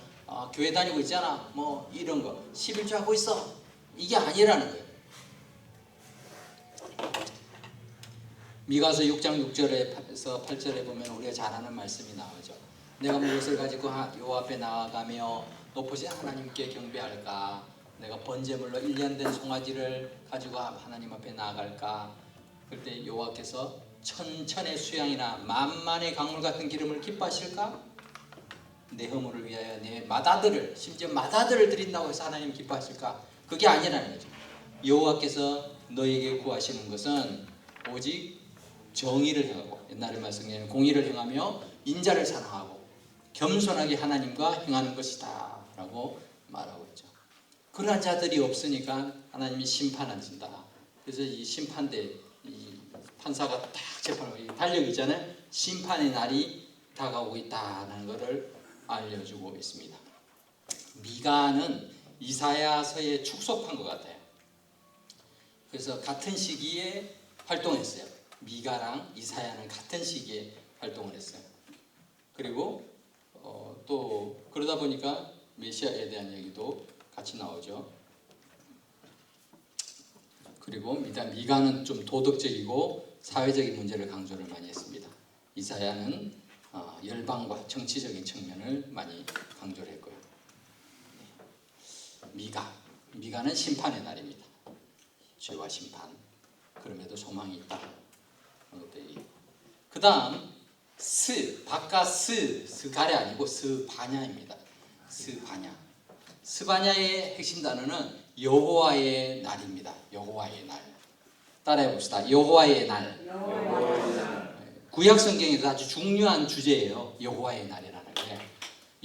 교회 다니고 있잖아. 뭐 이런 거. 11조 하고 있어. 이게 아니라는 거예요. 미가서 6장 6절에서 8절에 보면 우리가 잘 아는 말씀이 나오죠. 내가 무엇을 가지고 여호와 앞에 나아가며 높으신 하나님께 경배할까? 내가 번제물로 1년 된 송아지를 가지고 하나님 앞에 나아갈까? 그때 여호와께서 천천의 수양이나 만만의 강물 같은 기름을 기뻐하실까? 내 허물을 위하여 내 맏아들을, 심지어 맏아들을 드린다고 해서 하나님 기뻐하실까? 그게 아니라는 거죠. 여호와께서 너에게 구하시는 것은 오직 정의를 행하고, 옛날의 말씀에는 공의를 행하며 인자를 사랑하고 겸손하게 하나님과 행하는 것이다 라고 말하고 있죠. 그러한 자들이 없으니까 하나님이 심판하신다. 그래서 이 심판대, 이 판사가 딱 재판하고 달력이잖아요. 심판의 날이 다가오고 있다는 것을 알려주고 있습니다. 미가는 이사야서에 축소판 것 같아요. 그래서 같은 시기에 활동했어요. 미가랑 이사야는 같은 시기에 활동을 했어요. 그리고 또 그러다 보니까 메시아에 대한 얘기도 같이 나오죠. 그리고 미가는 좀 도덕적이고 사회적인 문제를 강조를 많이 했습니다. 이사야는 열방과 정치적인 측면을 많이 강조를 했고요. 미가는 심판의 날입니다. 죄와 심판. 그럼에도 소망이 있다. 그 다음 스가랴 아니고 스바냐입니다. 스바냐의 핵심 단어는 여호와의 날입니다. 여호와의 날. 따라해 봅시다. 여호와의 날. 구약 성경에도 아주 중요한 주제예요. 여호와의 날이라는 게.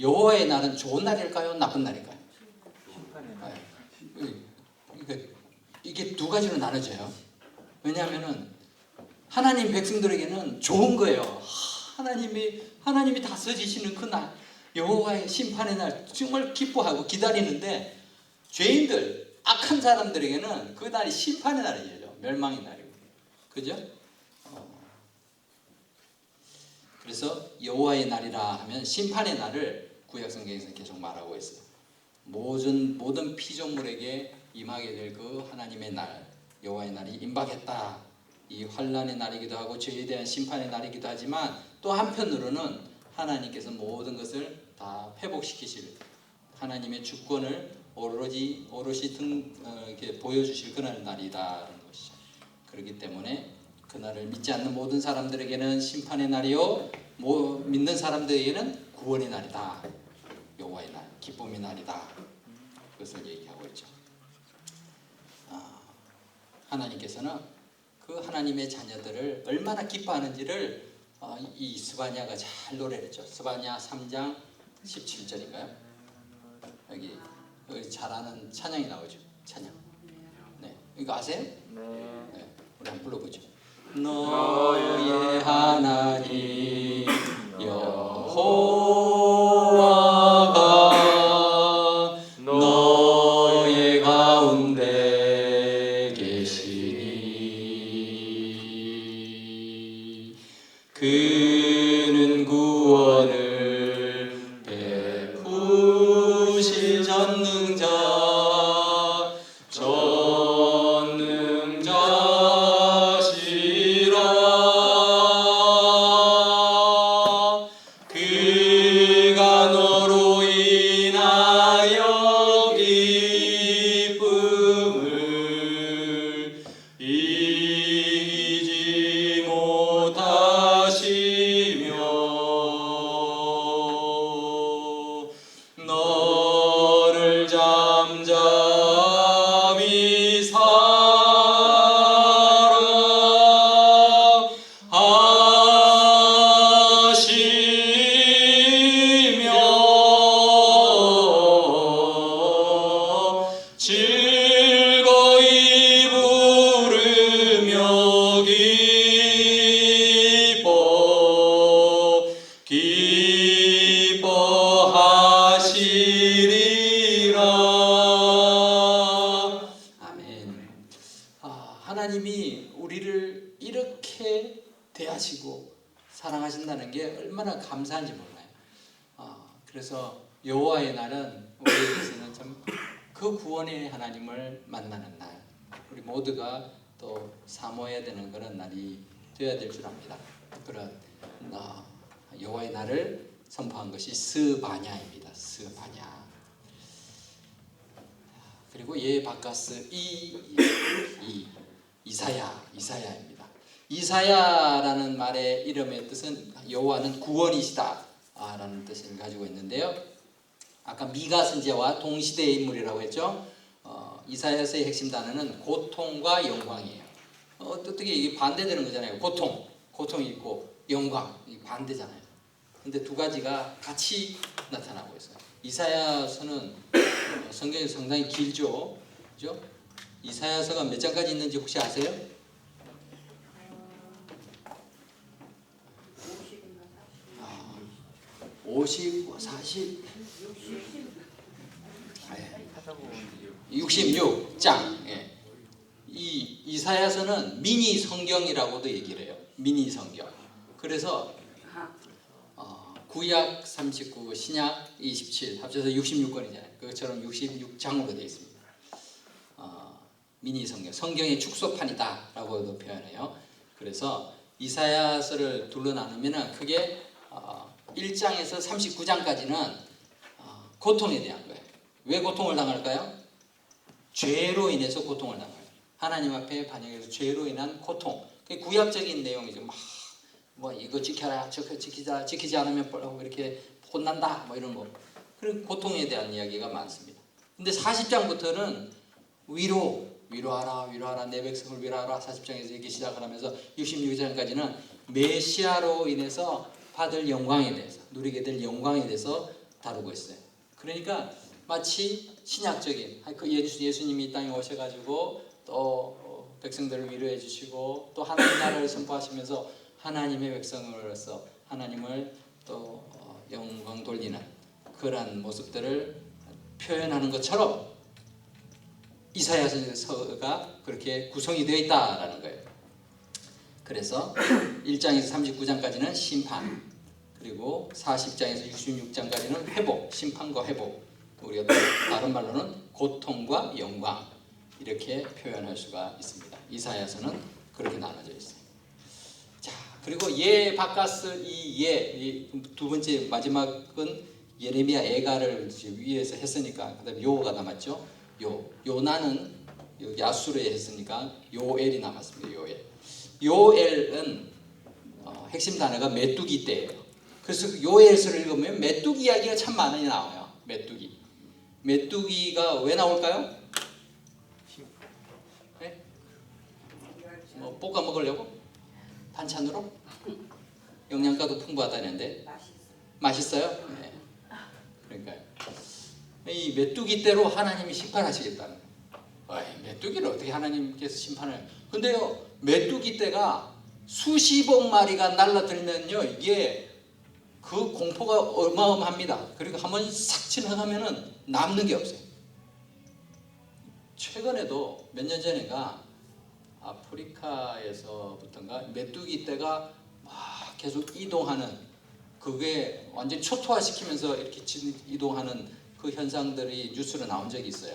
여호와의 날은 좋은 날일까요? 나쁜 날일까요? 이게 두 가지로 나눠져요. 왜냐하면은 하나님 백성들에게는 좋은 거예요. 하나님이 다스리시는 그 날, 여호와의 심판의 날 정말 기뻐하고 기다리는데, 죄인들, 악한 사람들에게는 그 날이 심판의 날이죠. 멸망의 날이고, 그죠? 그래서 여호와의 날이라 하면 심판의 날을 구약 성경에서 계속 말하고 있어요. 모든 피조물에게 임하게 될 그 하나님의 날, 여호와의 날이 임박했다. 이 환난의 날이기도 하고 죄에 대한 심판의 날이기도 하지만, 또 한편으로는 하나님께서 모든 것을 다 회복시키실, 하나님의 주권을 오롯이 이렇게 보여주실 그런 날이다라는 것이죠. 그렇기 때문에 그날을 믿지 않는 모든 사람들에게는 심판의 날이요, 믿는 사람들에게는 구원의 날이다. 여호와의 날, 기쁨의 날이다. 그것을 얘기하고 있죠. 하나님께서는 그 하나님의 자녀들을 얼마나 기뻐하는지를 이 스바냐가 잘 노래를 했죠. 스바냐 3장 17절인가요? 여기 잘 아는 찬양이 나오죠. 찬양. 네, 이거 아세요? 네, 우리 한번 불러보죠. 너의 하나님 여호와가 너의 가운데 계시니 그는 구원을 베푸실 전능자시라. 그가 너로 인하여 기쁨을 이기지 못하시며 너를 잠잠히 즐거이 부르며 기뻐하시리라. 아멘. 하나님이 우리를 이렇게 대하시고 사랑하신다는 게 얼마나 감사한지 몰라요. 그래서 여호와의 날은 우리에게서는 참 그 구원의 하나님을 만나는 날, 우리 모두가 또 사모해야 되는 그런 날이 되어야 될 줄 압니다. 그런 여호와의 날을 선포한 것이 스바냐입니다. 스바냐. 그리고 예 바카스 이사야입니다. 이사야라는 말의 이름의 뜻은 여호와는 구원이시다 라는 뜻을 가지고 있는데요. 아까 미가 선지자와 동시대의 인물이라고 했죠. 이사야서의 핵심 단어는 고통과 영광이에요. 어떻게 이게 반대되는 거잖아요. 고통이 있고 영광, 이게 반대잖아요. 근데 두 가지가 같이 나타나고 있어요. 이사야서는 성경이 상당히 길죠. 그죠? 이사야서가 몇 장까지 있는지 혹시 아세요? 50, 40, 66장. 예. 이 이사야서는 미니 성경이라고도 얘기를 해요. 미니 성경. 그래서 구약 39, 신약 27 합쳐서 66권이잖아요. 그것처럼 66장으로 되어 있습니다. 미니 성경, 성경의 축소판이다라고도 표현해요. 그래서 이사야서를 둘러 나누면 크게 1장에서 39장까지는 고통에 대한 거예요. 왜 고통을 당할까요? 죄로 인해서 고통을 당해요. 하나님 앞에 반역해서 죄로 인한 고통. 그게 구약적인 내용이죠. 뭐 이거 지켜라, 지키지 않으면 이렇게 혼난다, 뭐 이런 거. 그런 고통에 대한 이야기가 많습니다. 근데 40장부터는 위로하라, 내 백성을 위로하라. 40장에서 이렇게 시작을 하면서 66장까지는 메시아로 인해서 받을 영광에 대해서, 누리게 될 영광에 대해서 다루고 있어요. 그러니까 마치 신약적인 예수님이 이 땅에 오셔가지고 또 백성들을 위로해 주시고 또 하나님 나라를 선포하시면서 하나님의 백성으로서 하나님을 또 영광 돌리는 그러한 모습들을 표현하는 것처럼 이사야서가 그렇게 구성이 되어 있다라는 거예요. 그래서 1장에서 39장까지는 심판, 그리고 40장에서 66장까지는 회복, 심판과 회복, 우리가 다른 말로는 고통과 영광, 이렇게 표현할 수가 있습니다. 이사야서는 그렇게 나눠져 있어요. 자, 그리고 예 바카스 이 두 번째 마지막은 예레미야 애가를 위에서 했으니까 그다음에 요가 남았죠. 요나는 여기 아수르에 했으니까 요엘이 남았습니다. 요엘은 핵심 단어가 메뚜기 떼예요. 그래서 요엘서를 읽으면 메뚜기 이야기가 참 많이 나와요. 메뚜기가 왜 나올까요? 네? 뭐 볶아 먹으려고? 반찬으로? 영양가도 풍부하다는데 맛있어요? 네. 그러니까요. 이 메뚜기 떼로 하나님이 심판하시겠다는 거예요. 메뚜기를 어떻게 하나님께서 심판을? 근데요, 메뚜기 떼가 수십억 마리가 날라들면요, 이게 그 공포가 어마어마합니다. 그리고 한번 싹 지나가면은 남는 게 없어요. 최근에도 몇 년 전인가 아프리카에서부터인가 메뚜기 떼가 막 계속 이동하는, 그게 완전히 초토화시키면서 이렇게 이동하는 그 현상들이 뉴스로 나온 적이 있어요.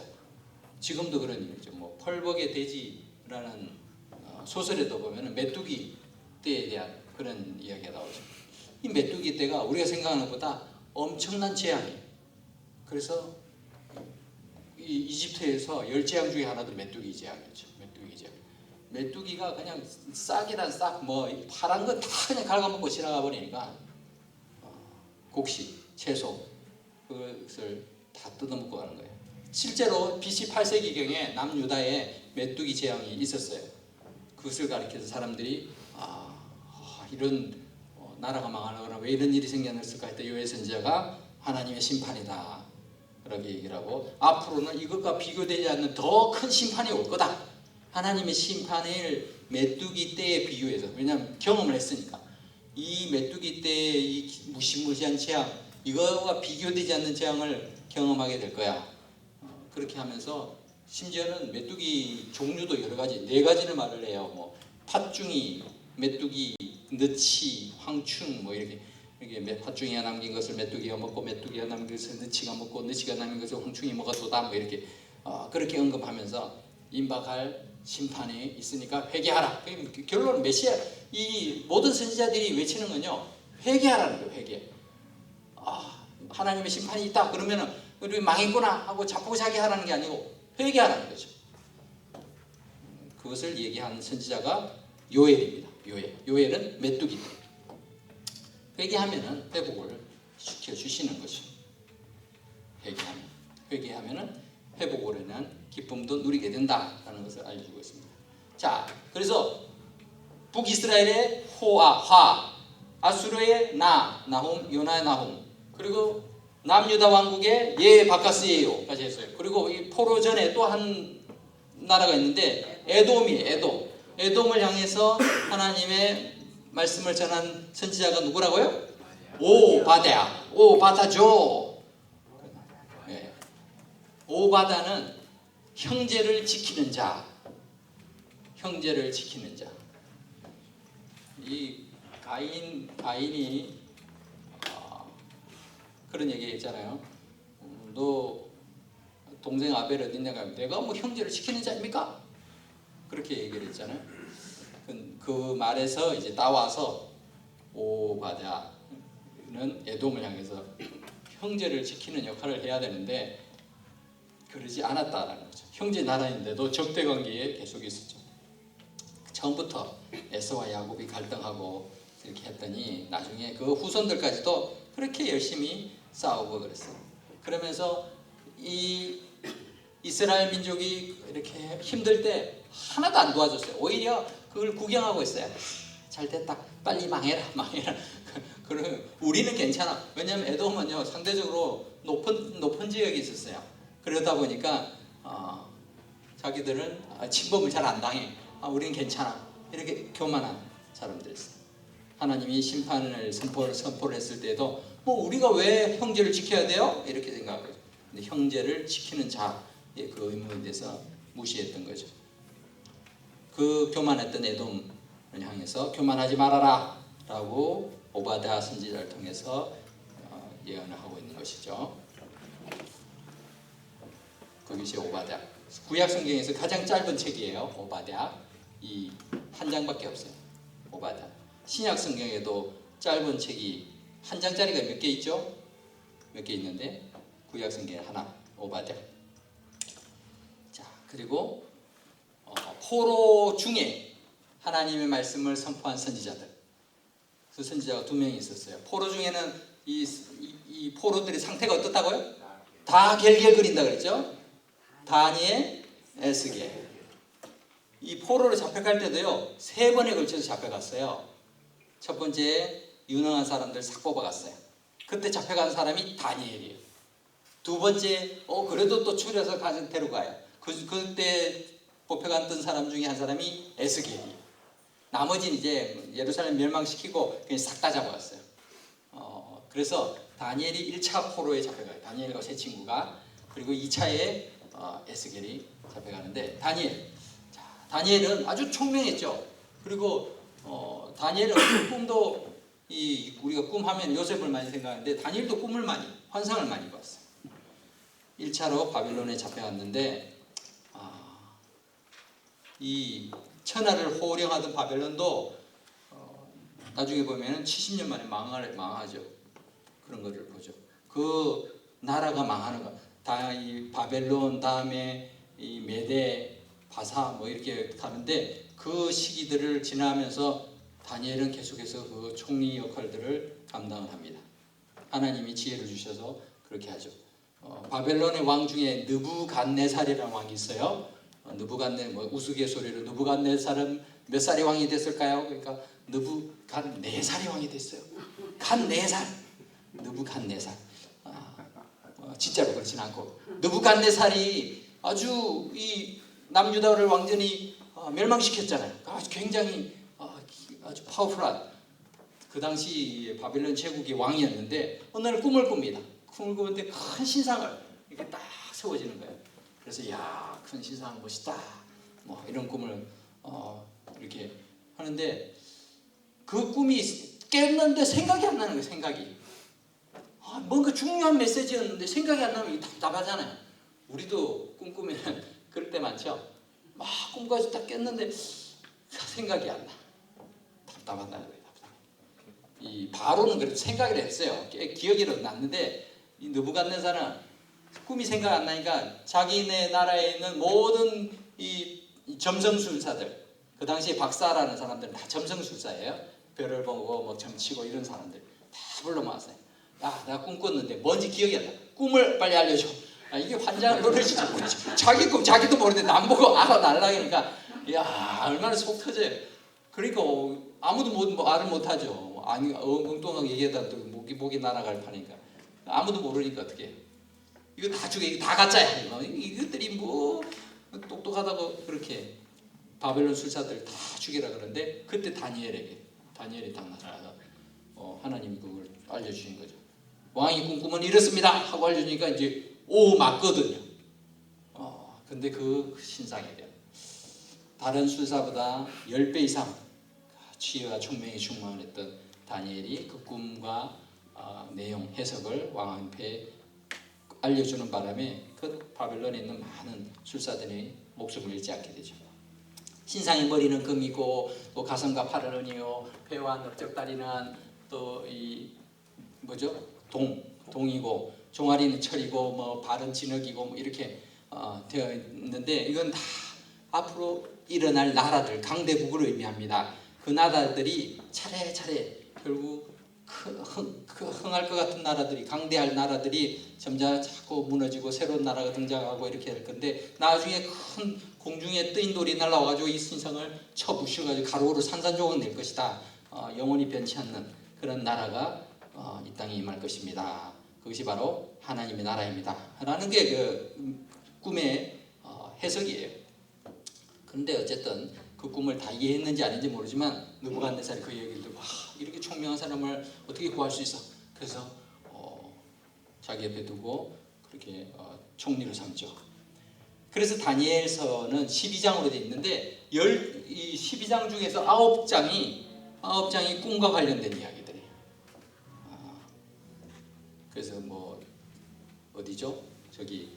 지금도 그런 일이죠. 뭐 펄벅의 돼지라는 소설에도 보면은 메뚜기 떼에 대한 그런 이야기가 나오죠. 이 메뚜기 떼가 우리가 생각하는 것보다 엄청난 재앙이에요. 그래서 이 이집트에서 10재앙 중에 하나도 메뚜기 재앙이었죠. 메뚜기가 그냥 싹이란 싹, 뭐 파란 거 다 그냥 갉아먹고 지나가 버리니까 곡식, 채소 그것을 다 뜯어먹고 가는 거예요. 실제로 BC 8세기경에 남유다에 메뚜기 재앙이 있었어요. 그것을 가리켜서 사람들이 이런 나라가 망하려거나 왜 이런 일이 생겨났을까 했더니 요엘 선지자가 하나님의 심판이다 그렇게 얘기를 하고, 앞으로는 이것과 비교되지 않는 더 큰 심판이 올 거다. 하나님의 심판을 메뚜기 떼에 비유해서, 왜냐하면 경험을 했으니까 이 메뚜기 떼의 이 무시무시한 재앙, 이거와 비교되지 않는 재앙을 경험하게 될 거야. 그렇게 하면서 심지어는 메뚜기 종류도 여러 가지, 4가지를 말을 해요. 뭐 팥중이, 메뚜기, 느치, 황충, 뭐 이렇게 팥중이가 남긴 것을 메뚜기가 먹고, 메뚜기가 남긴 것을 느치가 먹고, 느치가 남긴 것을 황충이 먹어도다, 뭐 이렇게 그렇게 언급하면서 임박할 심판이 있으니까 회개하라. 결론은 메시아, 이 모든 선지자들이 외치는 건요, 회개하라는 거예요. 회개. 하나님의 심판이 있다 그러면은 우리 망했구나 하고 자포자기 하라는 게 아니고 회개하라는 거죠. 그것을 얘기한 선지자가 요엘입니다. 요엘은 메뚜기 때. 회개하면은 회복을 시켜주시는 거죠. 회개하면은 회복을 하는 기쁨도 누리게 된다라는 것을 알려주고 있습니다. 자, 그래서 북이스라엘의 화, 아수르의 나훔, 요나의 나훔, 그리고 남유다 왕국의 바카스예요까지 했어요. 그리고 이 포로 전에 또 한 나라가 있는데 에돔이에요. 에돔을 향해서 하나님의 말씀을 전한 선지자가 누구라고요? 오바다죠. 네. 오바다는 형제를 지키는 자. 이 가인이 그런 얘기 했잖아요. 너 동생 아벨 어딨냐고 하면 내가 뭐 형제를 지키는 자입니까? 그렇게 얘기를 했잖아요. 그 말에서 이제 따와서 오바다는 에돔을 향해서 형제를 지키는 역할을 해야 되는데 그러지 않았다라는 거죠. 형제 나라인데도 적대 관계에 계속 있었죠. 처음부터 에서와 야곱이 갈등하고 이렇게 했더니 나중에 그 후손들까지도 그렇게 열심히 싸우고 그랬어요. 그러면서 이 이스라엘 민족이 이렇게 힘들 때 하나도 안 도와줬어요. 오히려 그걸 구경하고 있어요. 잘 됐다. 빨리 망해라. 그러면 우리는 괜찮아. 왜냐하면 에돔은요 상대적으로 높은 지역이 있었어요. 그러다 보니까 자기들은 침범을 잘 안 당해. 우리는 괜찮아. 이렇게 교만한 사람들이었어요. 하나님이 심판을 선포를 했을 때도 뭐 우리가 왜 형제를 지켜야 돼요? 이렇게 생각해요. 근데 형제를 지키는 자의 그 의무에 대해서 무시했던 거죠. 그 교만했던 에돔을 향해서 교만하지 말아라 라고 오바댜 선지자를 통해서 예언을 하고 있는 것이죠. 그것이 오바댜. 구약 성경에서 가장 짧은 책이에요. 오바댜. 이 한 장밖에 없어요. 오바댜. 신약 성경에도 짧은 책이 한 장짜리가 몇 개 있죠? 몇 개 있는데 구약 성경에 하나, 오바댜. 자, 그리고 포로 중에 하나님의 말씀을 선포한 선지자들. 그 선지자가 2명이 있었어요. 포로 중에는 이 포로들의 상태가 어떻다고요? 다 결결거린다 그랬죠? 다니엘, 에스겔. 이 포로로 잡혀갈 때도요 3번에 걸쳐서 잡혀갔어요. 첫 번째 유능한 사람들 싹 뽑아갔어요. 그때 잡혀간 사람이 다니엘이에요. 두 번째 그래도 또 추려서 데려가요. 그때 뽑혀갔던 사람 중에 한 사람이 에스겔이에요. 나머지는 이제 예루살렘 멸망시키고 그냥 싹 다 잡아갔어요. 그래서 다니엘이 1차 포로에 잡혀가요. 다니엘과 세 친구가. 그리고 2차에 에스겔이 잡혀가는데 다니엘은 아주 총명했죠. 그리고 다니엘은 꿈도 우리가 꿈하면 요셉을 많이 생각하는데 다니엘도 환상을 많이 봤어요. 1차로 바빌론에 잡혀갔는데 이 천하를 호령하던 바벨론도 나중에 보면 70년 만에 망하죠. 그런 것을 보죠. 그 나라가 망하는 거. 이 바벨론 다음에 이 메대, 바사 뭐 이렇게 가는데 그 시기들을 지나면서 다니엘은 계속해서 그 총리 역할들을 감당을 합니다. 하나님이 지혜를 주셔서 그렇게 하죠. 바벨론의 왕 중에 느부갓네살이라는 왕이 있어요. 우스갯소리로 느부갓네살은 몇 살이 왕이 됐을까요? 그러니까 느부갓네살이 왕이 됐어요. 갓네살, 느부갓네살. 진짜로 그렇진 않고 느부갓네살이 아주 이 남유다를 완전히 멸망시켰잖아요. 아주 굉장히 아주 파워풀한 그 당시 바벨론 제국의 왕이었는데 어느 날 꿈을 꿉니다. 꿈을 꾸는데 큰 신상을 이렇게 딱 세워지는 거예요. 그래서 큰 신상 멋있다. 뭐 이런 꿈을 이렇게 하는데 그 꿈이 깼는데 생각이 안 나는 거예요. 생각이. 뭔가 중요한 메시지였는데 생각이 안 나면 답답하잖아요. 우리도 꿈꾸면 그럴 때 많죠. 막 꿈까지 딱 깼는데 생각이 안 나. 답답하다는 거예요. 이 바로는 그래도 생각을 했어요. 기억이라도 났는데 이 느부갓네살은 꿈이 생각 안 나니까 자기네 나라에 있는 모든 이 점성술사들 그 당시에 박사라는 사람들은 다 점성술사예요. 별을 보고 뭐 점치고 이런 사람들 다 불러 모았어요. 야, 내가 꿈 꿨는데 뭔지 기억이 안 나. 꿈을 빨리 알려줘. 아, 이게 환장 노릇이지 뭐지. 자기 꿈 자기도 모르는데 남 보고 알아 날라니까 야, 얼마나 속 터져요. 그러니까 아무도 말을 못하죠. 아니 엉뚱하게 얘기하다 또 목이 날아갈 파니까 아무도 모르니까 어떻게 이거 다 죽여 이거 다 가짜야. 이것들이 뭐 똑똑하다고 그렇게 바벨론 술사들 다 죽이라 그러는데 그때 다니엘이 딱 나타나서 하나님이 그걸 알려주신 거죠. 왕이 꿈꾸면 이렇습니다 하고 알려주니까 이제 오 맞거든요. 근데 그 신상이래요. 다른 술사보다 10배 이상 지혜와 총명이 충만했던 다니엘이 그 꿈과 내용 해석을 왕 앞에 알려주는 바람에 그 바벨론에 있는 많은 술사들이 목숨을 잃지 않게 되죠. 신상의 머리는 금이고 또 가슴과 팔은 은이요 배와 넓적다리는 또 이 뭐죠 동이고 종아리는 철이고 뭐 발은 진흙이고 뭐 이렇게 되어 있는데 이건 다 앞으로 일어날 나라들 강대국을 의미합니다. 그 나라들이 차례차례 결국 흥할 것 같은 나라들이 강대할 나라들이 점차 자꾸 무너지고 새로운 나라가 등장하고 이렇게 될 건데 나중에 큰 공중에 뜨인 돌이 날아와가지고 이 신상을 쳐부셔가지고 가로로 산산조각 낼 것이다. 영원히 변치 않는 그런 나라가 이 땅에 임할 것입니다. 그것이 바로 하나님의 나라입니다. 라는 게 그 꿈의 해석이에요. 그런데 어쨌든 그 꿈을 다 이해했는지 아닌지 모르지만 느부갓네살이 그 얘기를 듣고 이렇게 총명한 사람을 어떻게 구할 수 있어? 그래서 자기 옆에 두고 그렇게 총리로 삼죠. 그래서 다니엘서는 12장으로 되어 있는데 이 12장 중에서 9장이 꿈과 관련된 이야기들이에요. 그래서 뭐 어디죠? 저기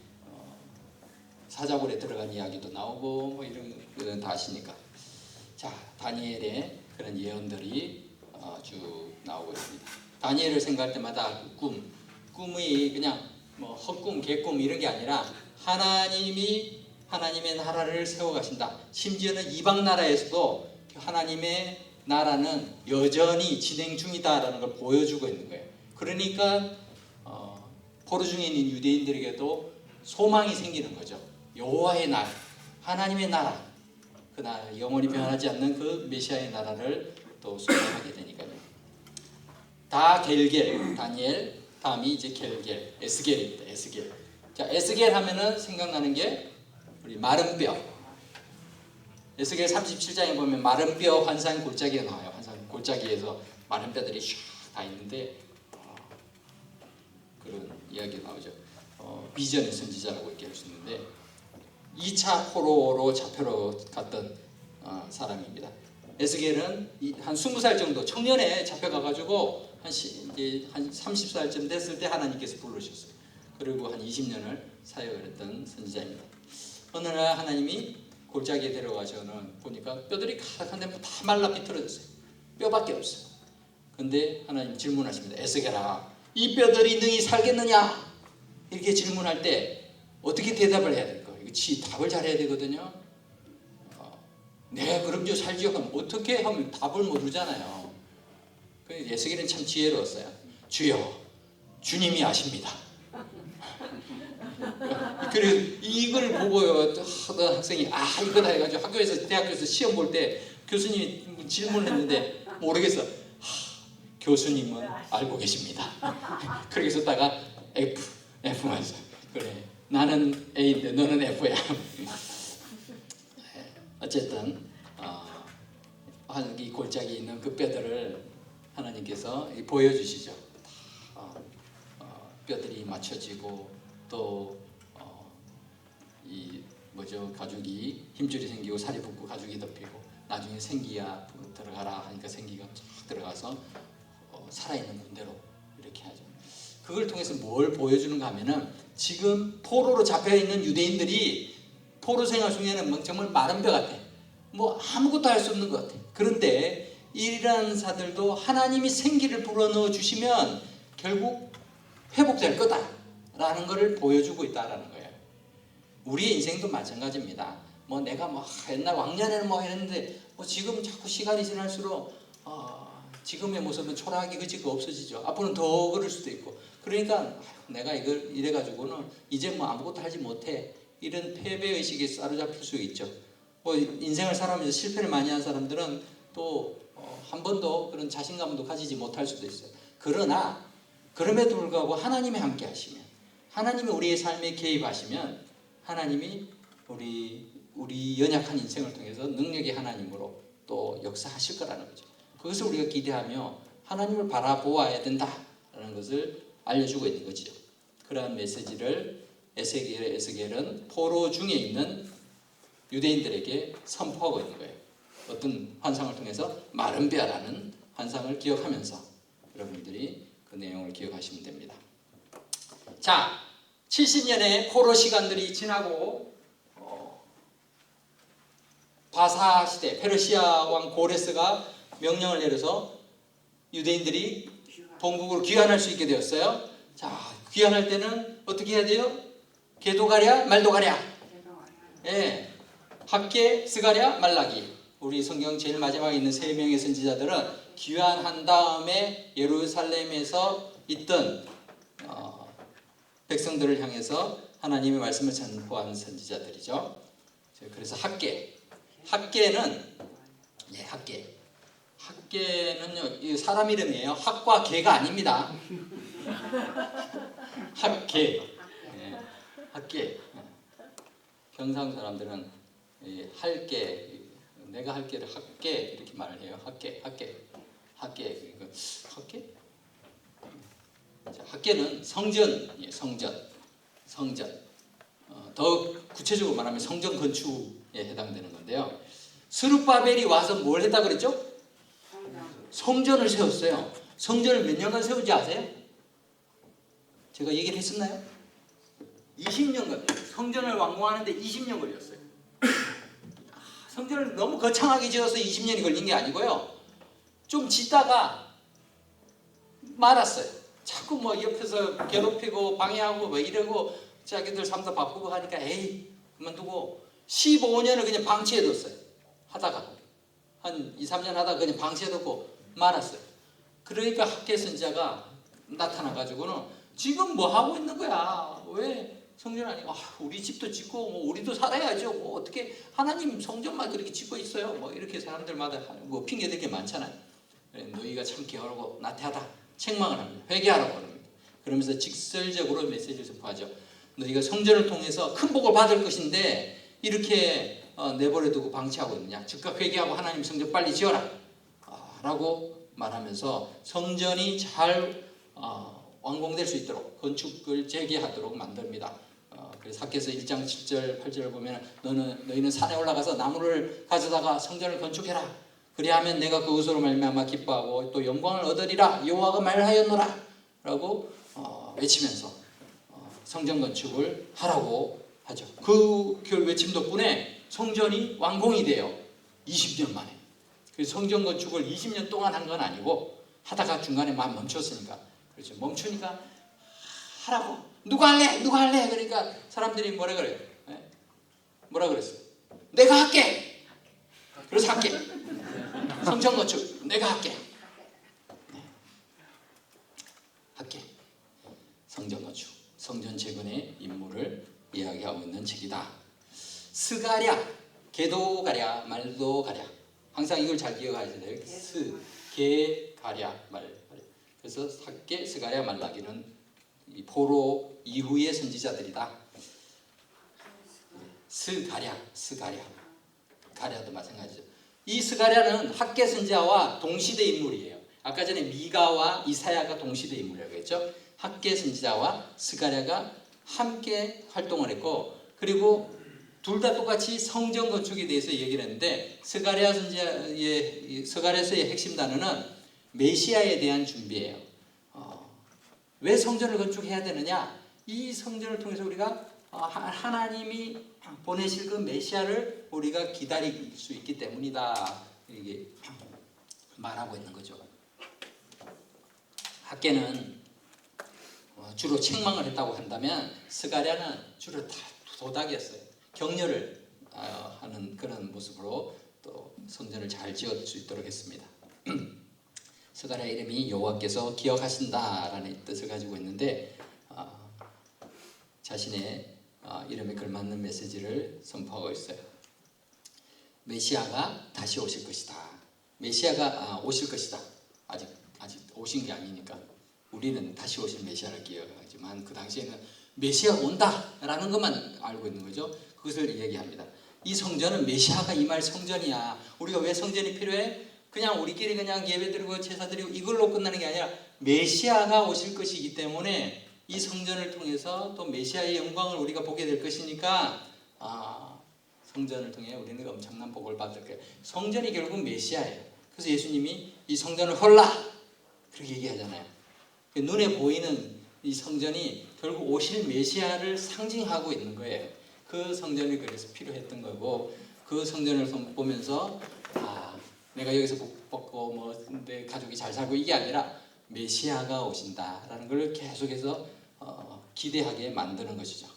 사자굴에 들어간 이야기도 나오고 뭐 이런 건 다 아시니까. 자, 다니엘의 그런 예언들이 쭉 나오고 있습니다. 다니엘을 생각할 때마다 꿈이 그냥 뭐 헛꿈, 개꿈 이런 게 아니라 하나님이 하나님의 나라를 세워가신다. 심지어는 이방 나라에서도 하나님의 나라는 여전히 진행 중이다라는 걸 보여주고 있는 거예요. 그러니까 포로 중에 있는 유대인들에게도 소망이 생기는 거죠. 여호와의 나라, 하나님의 나라, 그 나라 영원히 변하지 않는 그 메시아의 나라를 또 소망하게 되니까요. 다겔겔, 다니엘, 다음이 이제 겔겔, 에스겔입니다. 에스겔. 자, 에스겔 하면은 생각나는 게 우리 마른 뼈. 에스겔 37장에 보면 마른 뼈 환상 골짜기가 나와요. 환상 골짜기에서 마른 뼈들이 쫙 다 있는데 그런 이야기가 나오죠. 비전의 선지자라고 이렇게 할 수 있는데 2차 포로로 잡혀로 갔던 사람입니다. 에스겔은 한 20살 정도 청년에 잡혀가가지고 한 30살쯤 됐을 때 하나님께서 부르셨어요. 그리고 한 20년을 사역을 했던 선지자입니다. 어느 날 하나님이 골짜기에 데려가서는 보니까 뼈들이 가득한데 뭐 다 말라 비틀어졌어요. 뼈밖에 없어요. 근데 하나님 질문하십니다. 에스겔아, 이 뼈들이 능히 살겠느냐? 이렇게 질문할 때 어떻게 대답을 해야 될까? 이거 답을 잘해야 되거든요. 네, 그럼요 살지요. 그럼 어떻게 하면 답을 모르잖아요. 에스겔은 참 지혜로웠어요. 주여, 주님이 아십니다. 그리고 이걸 보고요, 어떤 학생이 이거다 해가지고 대학교에서 시험 볼 때 교수님이 질문을 했는데 모르겠어. 교수님은 알고 계십니다. 그렇게 썼다가 F만 써. 그래, 나는 A인데 너는 F야. 어쨌든 이 골짜기에 있는 그 뼈들을 하나님께서 보여주시죠. 뼈들이 맞춰지고 또 이 가죽이 힘줄이 생기고 살이 붙고 가죽이 덮이고 나중에 생기가 들어가라 하니까 생기가 쫙 들어가서 살아있는 군대로 이렇게 하죠. 그걸 통해서 뭘 보여주는가 하면은 지금 포로로 잡혀있는 유대인들이 포로 생활 중에는 정말 마른 뼈 같아. 뭐 아무것도 할 수 없는 것 같아. 그런데 이러한 사들도 하나님이 생기를 불어넣어 주시면 결국 회복될 거다라는 것을 보여주고 있다라는 거예요. 우리의 인생도 마찬가지입니다. 뭐 내가 뭐 옛날 왕년에는 뭐 했는데 지금 자꾸 시간이 지날수록 지금의 모습은 초라하게 그지가 없어지죠. 앞으로는 더 그럴 수도 있고. 그러니까 내가 이걸 이래가지고는 이제 뭐 아무것도 하지 못해. 이런 패배의식에 사로잡힐 수 있죠. 인생을 살아가면서 실패를 많이 한 사람들은 또 한 번도 그런 자신감도 가지지 못할 수도 있어요. 그러나 그럼에도 불구하고 하나님이 함께 하시면, 하나님이 우리의 삶에 개입하시면 하나님이 우리 연약한 인생을 통해서 능력의 하나님으로 또 역사하실 거라는 거죠. 그것을 우리가 기대하며 하나님을 바라보아야 된다라는 것을 알려주고 있는 거죠. 그러한 메시지를 에스겔은 포로 중에 있는 유대인들에게 선포하고 있는 거예요. 어떤 환상을 통해서 마른 뼈라는 환상을 기억하면서 여러분들이 그 내용을 기억하시면 됩니다. 자, 70년의 포로 시간들이 지나고 바사 시대, 페르시아 왕 고레스가 명령을 내려서 유대인들이 본국으로 귀환할 수 있게 되었어요. 자, 귀환할 때는 어떻게 해야 돼요? 개도 가랴 말도 가랴. 예, 학개, 스가랴, 말라기. 우리 성경 제일 마지막에 있는 세 명의 선지자들은 귀환한 다음에 예루살렘에서 있던 백성들을 향해서 하나님의 말씀을 전포한 선지자들이죠. 그래서 학개는 학개는요 사람 이름이에요. 학과 개가 아닙니다. 학개. 학개. 경상 사람들은 할게, 내가 할게를 학개 이렇게 말을 해요. 학개. 학개는 성전이에요. 성전. 더 구체적으로 말하면 성전 건축에 해당되는 건데요. 스룹바벨이 와서 뭘 했다 그랬죠? 성전을 세웠어요. 성전을 몇 년간 세운지 아세요? 제가 얘기를 했었나요? 20년간 성전을 완공하는데 20년 걸렸어요. 성전을 너무 거창하게 지어서 20년이 걸린 게 아니고요. 좀 짓다가 말았어요. 자꾸 뭐 옆에서 괴롭히고 방해하고 뭐 이러고 자기들 삶도 바꾸고 하니까 에이 그만두고 15년을 그냥 방치해뒀어요. 하다가 한 2, 3년 하다가 그냥 방치해뒀고 말았어요. 그러니까 학개 선지자가 나타나가지고는 지금 뭐 하고 있는 거야? 왜 성전 아니고 우리 집도 짓고 뭐 우리도 살아야죠. 뭐 어떻게 하나님 성전만 그렇게 짓고 있어요? 뭐 이렇게 사람들마다 뭐 핑계댈 게 많잖아요. 너희가 참 게으르고 나태하다 책망을 합니다. 회개하라고 합니다. 그러면서 직설적으로 메시지를 선포하죠. 너희가 성전을 통해서 큰 복을 받을 것인데 이렇게 내버려 두고 방치하고 있느냐? 즉각 회개하고 하나님 성전 빨리 지어라 라고 말하면서 성전이 잘 완공될 수 있도록 건축을 재개하도록 만듭니다. 그래서 학개서 1장 7절 8절을 보면 너희는 산에 올라가서 나무를 가져다가 성전을 건축해라. 그리하면 내가 그것으로 말미암아 기뻐하고 또 영광을 얻으리라. 여호와가 말하였노라 라고 외치면서 성전 건축을 하라고 하죠. 그 외침 덕분에 성전이 완공이 돼요. 20년 만에. 그래서 성전 건축을 20년 동안 한 건 아니고 하다가 중간에 막 멈췄으니까 그렇죠. 멈추니까 하라고. 누가 할래? 그러니까 사람들이 뭐라 그래요? 뭐라 그랬어요? 내가 할게. 그래서 할게. 성전 건축 내가 할게. 할게. 성전 건축, 성전 재건의 임무를 이야기하고 있는 책이다. 스가랴, 개도 가랴, 말도 가랴. 항상 이걸 잘 기억하셔야 돼요. 개 가랴, 말. 그래서 학개, 스가랴, 말라기는 이 포로 이후의 선지자들이다. 스가랴, 가랴도 마찬가지죠. 이 스가랴는 학개 선지자와 동시대 인물이에요. 아까 전에 미가와 이사야가 동시대 인물이라고 했죠. 학개 선지자와 스가랴가 함께 활동을 했고, 그리고 둘 다 똑같이 성전 건축에 대해서 얘기를 했는데 스가랴서의 핵심 단어는 메시아에 대한 준비예요. 왜 성전을 건축해야 되느냐? 이 성전을 통해서 우리가 하나님이 보내실 그 메시아를 우리가 기다릴 수 있기 때문이다. 이게 말하고 있는 거죠. 학개는 주로 책망을 했다고 한다면 스가랴는 주로 다 도닥이었어요. 격려를 하는 그런 모습으로 또 성전을 잘 지을 수 있도록 했습니다. 스가랴 이름이 여호와께서 기억하신다라는 뜻을 가지고 있는데 자신의 이름에 걸맞는 메시지를 선포하고 있어요. 메시아가 다시 오실 것이다. 메시아가 오실 것이다. 아직 오신 게 아니니까 우리는 다시 오실 메시아를 기억하지만 그 당시에는 메시아가 온다라는 것만 알고 있는 거죠. 그것을 얘기합니다. 이 성전은 메시아가 임할 성전이야. 우리가 왜 성전이 필요해? 그냥 우리끼리 그냥 예배드리고 제사드리고 이걸로 끝나는 게 아니라 메시아가 오실 것이기 때문에 이 성전을 통해서 또 메시아의 영광을 우리가 보게 될 것이니까 성전을 통해 우리는 엄청난 복을 받을 거예요. 성전이 결국 메시아예요. 그래서 예수님이 이 성전을 헐라 그렇게 얘기하잖아요. 눈에 보이는 이 성전이 결국 오실 메시아를 상징하고 있는 거예요. 그 성전이 그래서 필요했던 거고 그 성전을 보면서 내가 여기서 복 받고 내 가족이 잘 살고 이게 아니라 메시아가 오신다라는 걸 계속해서 기대하게 만드는 것이죠.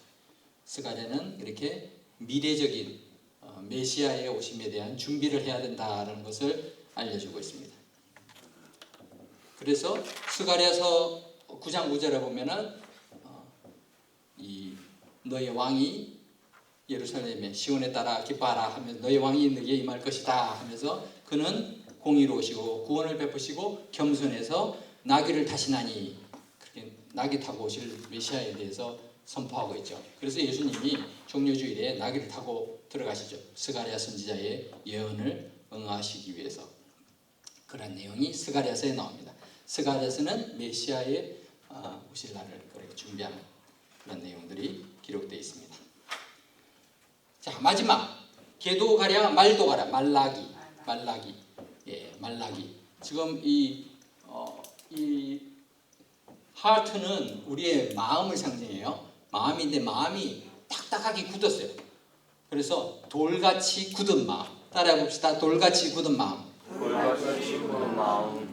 스가랴는 이렇게 미래적인 메시아의 오심에 대한 준비를 해야 된다라는 것을 알려주고 있습니다. 그래서 스가랴서 9장 9절에 보면은 너의 왕이 예루살렘에 시온에 따라 기뻐하라 하면서 너의 왕이 너에게 임할 것이다 하면서 그는 공의로우시고 구원을 베푸시고 겸손해서 나귀를 타시나니 그렇게 나귀 타고 오실 메시아에 대해서 선포하고 있죠. 그래서 예수님이 종려주일에 나귀를 타고 들어가시죠. 스가랴 선지자의 예언을 응하시기 위해서. 그런 내용이 스가랴서에 나옵니다. 스가랴서는 메시아의 오실 날을 그렇게 준비하는 그런 내용들이 기록되어 있습니다. 자, 마지막 개도 가랴 말도 가랴 말라기. 예, 말라기. 지금 이 하트는 우리의 마음을 상징해요. 마음인데 마음이 딱딱하게 굳었어요. 그래서 돌같이 굳은 마음. 따라해 봅시다. 돌같이 굳은 마음. 돌같이 굳은 마음.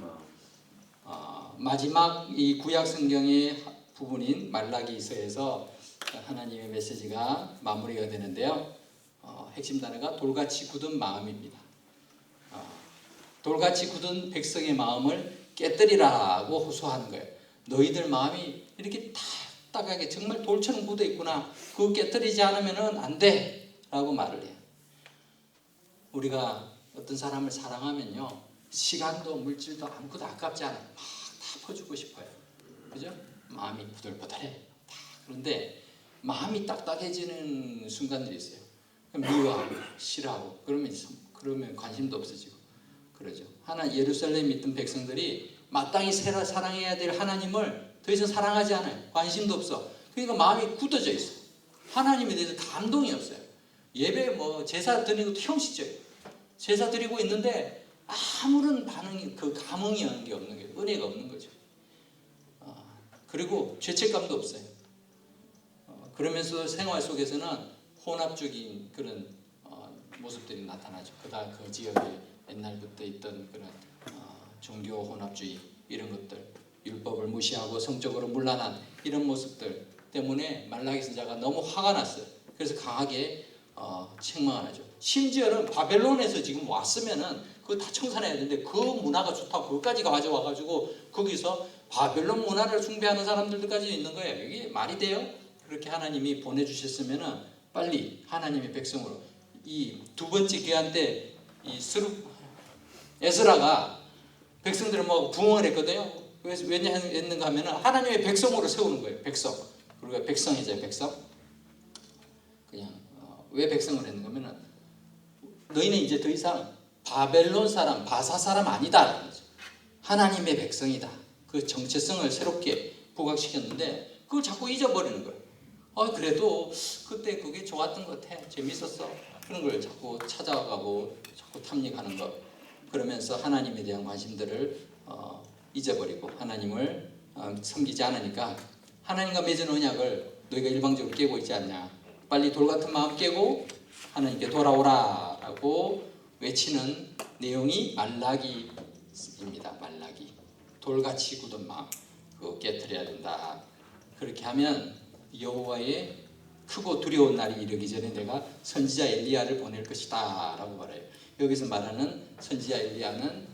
마지막 이 구약 성경의 부분인 말라기서에서 하나님의 메시지가 마무리가 되는데요. 핵심 단어가 돌같이 굳은 마음입니다. 돌같이 굳은 백성의 마음을 깨뜨리라고 호소하는 거예요. 너희들 마음이 이렇게 딱딱하게 정말 돌처럼 굳어 있구나. 그거 깨뜨리지 않으면 안 돼 라고 말을 해요. 우리가 어떤 사람을 사랑하면요, 시간도 물질도 아무것도 아깝지 않아요. 막 다 퍼주고 싶어요. 그죠? 마음이 부들부들해. 그런데 마음이 딱딱해지는 순간들이 있어요. 미워하고 싫어하고 그러면 관심도 없어지고 그러죠. 예루살렘에 있던 백성들이 마땅히 사랑해야 될 하나님을 더 이상 사랑하지 않아요. 관심도 없어. 그러니까 마음이 굳어져 있어요. 하나님에 대해서 감동이 없어요. 예배 제사 드리는 것도 형식적이에요. 제사 드리고 있는데 아무런 반응이 감흥이 없는 게 없는 거예요. 은혜가 없는 거죠. 그리고 죄책감도 없어요. 그러면서 생활 속에서는 혼합적인 그런 모습들이 나타나죠. 그 지역에 옛날부터 있던 그런 종교 혼합주의 이런 것들, 율법을 무시하고 성적으로 문란한 이런 모습들 때문에 말라기 선지자가 너무 화가 났어요. 그래서 강하게 책망하죠. 심지어는 바벨론에서 지금 왔으면은 그거 다 청산해야 되는데 그 문화가 좋다고 그것까지 가져와가지고 거기서 바벨론 문화를 숭배하는 사람들까지 있는 거예요. 이게 말이 돼요? 그렇게 하나님이 보내주셨으면은 빨리 하나님의 백성으로 이 두 번째 기한 때 이 에스라가 백성들을 부흥을 했거든요. 왜냐 했는가 하면은 하나님의 백성으로 세우는 거예요. 백성. 그리고 백성이죠, 백성. 그냥 왜 백성을 했는가 하면은 너희는 이제 더 이상 바벨론 사람, 바사 사람 아니다. 하나님의 백성이다. 그 정체성을 새롭게 부각시켰는데 그걸 자꾸 잊어버리는 거예요. 그래도 그때 그게 좋았던 것 같아. 재밌었어. 그런 걸 자꾸 찾아가고 자꾸 탐닉하는 것. 그러면서 하나님에 대한 관심들을 잊어버리고 하나님을 섬기지 않으니까 하나님과 맺은 언약을 너희가 일방적으로 깨고 있지 않냐. 빨리 돌 같은 마음 깨고 하나님께 돌아오라라고 외치는 내용이 말라기입니다. 말라기. 돌같이 굳은 마음. 그거 깨트려야 된다. 그렇게 하면 여호와의 크고 두려운 날이 이르기 전에 내가 선지자 엘리야를 보낼 것이다 라고 말해요. 여기서 말하는 선지자 엘리야는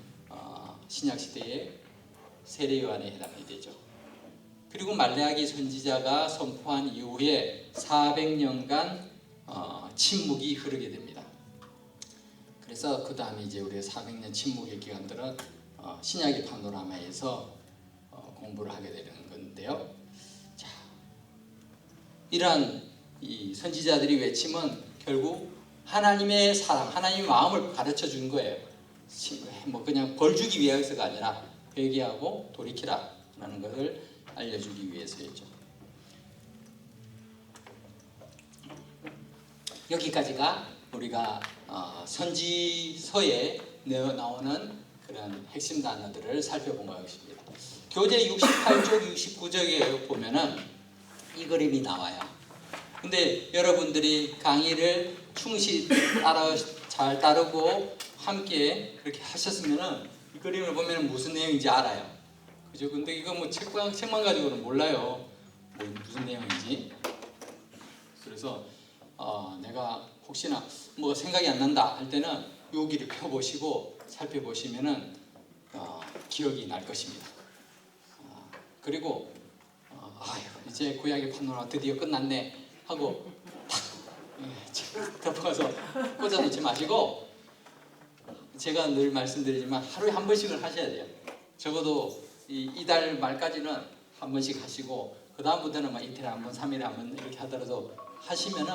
신약 시대의 세례 요한에 해당이 되죠. 그리고 말라기 선지자가 선포한 이후에 400년간 침묵이 흐르게 됩니다. 그래서 그 다음에 이제 우리가 400년 침묵의 기간들은 신약의 파노라마에서 공부를 하게 되는 건데요. 자, 이러한 이 선지자들이 외침은 결국 하나님의 사랑, 하나님의 마음을 가르쳐 준 거예요. 뭐 그냥 벌 주기 위해서가 아니라 회개하고 돌이키라라는 것을 알려주기 위해서였죠. 여기까지가 우리가 선지서에 나오는 그런 핵심 단어들을 살펴본 것입니다. 교재 68쪽, 69쪽에 보면은 이 그림이 나와요. 근데 여러분들이 강의를 충실히 잘 따르고 함께 그렇게 하셨으면은 이 그림을 보면 무슨 내용인지 알아요. 그죠? 근데 이거 뭐 책만 가지고는 몰라요. 뭐 무슨 내용인지. 그래서 내가 혹시나 뭐 생각이 안 난다 할 때는 여기를 펴보시고 살펴보시면은 기억이 날 것입니다. 그리고 아유 이제 구약의 파노라마 드디어 끝났네 하고 탁 덮어서 꽂아놓지 마시고, 제가 늘 말씀드리지만 하루에 한 번씩을 하셔야 돼요. 적어도 이달 말까지는 한 번씩 하시고 그 다음부터는 막 이틀에 한 번, 3일에 한 번 이렇게 하더라도 하시면은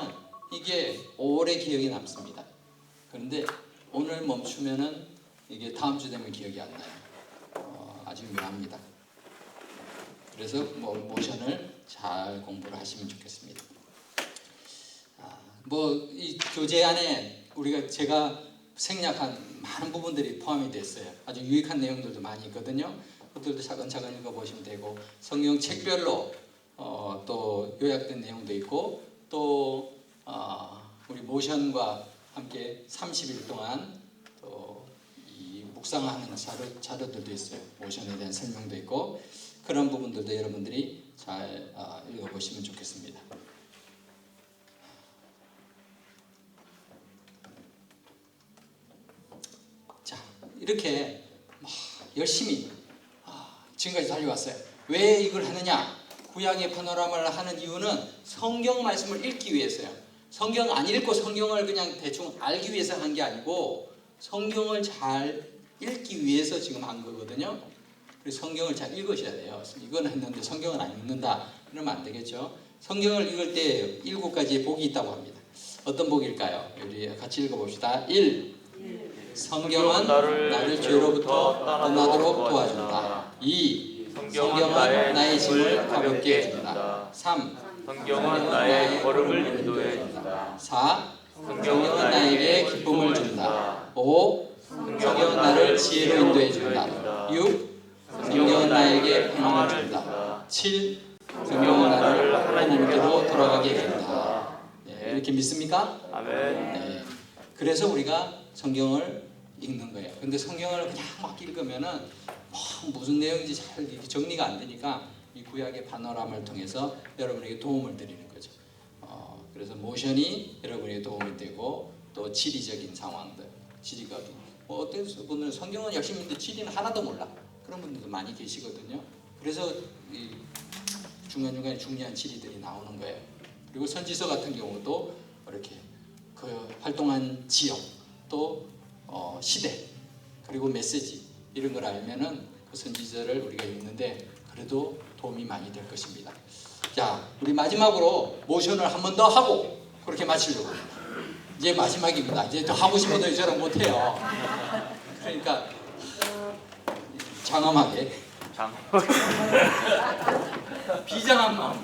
이게 오래 기억이 남습니다. 그런데 오늘 멈추면은 이게 다음 주 되면 기억이 안 나요. 아주 묘합니다. 그래서 뭐 모션을 잘 공부를 하시면 좋겠습니다. 뭐 이 교재 안에 제가 생략한 많은 부분들이 포함이 됐어요. 아주 유익한 내용들도 많이 있거든요. 그것들도 차근차근 읽어보시면 되고, 성경 책별로 또 요약된 내용도 있고, 또 우리 모션과 함께 30일 동안 또 이 묵상하는 자료들도 있어요. 모션에 대한 설명도 있고, 그런 부분들도 여러분들이 잘 읽어보시면 좋겠습니다. 자, 이렇게 열심히 지금까지 달려왔어요. 왜 이걸 하느냐? 구약의 파노라마를 하는 이유는 성경 말씀을 읽기 위해서요. 성경 안 읽고 성경을 그냥 대충 알기 위해서 한 게 아니고 성경을 잘 읽기 위해서 지금 한 거거든요. 그래서 성경을 잘 읽으셔야 돼요. 이건 했는데 성경을 안 읽는다 그러면 안 되겠죠. 성경을 읽을 때 7가지의 복이 있다고 합니다. 어떤 복일까요? 우리 같이 읽어봅시다. 1. 성경은 나를 죄로부터 떠나도록 도와준다. 2. 성경은 나의 짐을 가볍게 해준다. 3. 성경은 나의 걸음을 인도해 준다. 4. 성경은 나에게 기쁨을 준다. 5. 성경은 나를 지혜로 인도해 준다. 6. 성경은 나에게 평안을 준다. 7. 성경은 나를 하나님께로 돌아가게 해준다. 네, 이렇게 믿습니까? 아멘. 네. 그래서 우리가 성경을 읽는 거예요. 근데 성경을 그냥 막 읽으면은 무슨 내용인지 잘 정리가 안 되니까 이 구약의 파노라마를 통해서 여러분에게 도움을 드리는 거죠. 그래서 모션이 여러분에게 도움이 되고, 또 지리적인 상황들, 지리적인 어떤 분들은 성경은 열심히 읽는데 지리는 하나도 몰라. 그런 분들도 많이 계시거든요. 그래서 이 중간중간에 중요한 지리들이 나오는 거예요. 그리고 선지서 같은 경우도 이렇게 그 활동한 지역, 또 시대, 그리고 메시지 이런 걸 알면은 그 선지서를 우리가 읽는데 그래도 도움이 많이 될 것입니다. 자, 우리 마지막으로 모션을 한 번 더 하고 그렇게 마치려고 합니다. 이제 마지막입니다. 이제 더 하고 싶어도 저는 못해요. 그러니까 장엄하게 비장한 마음,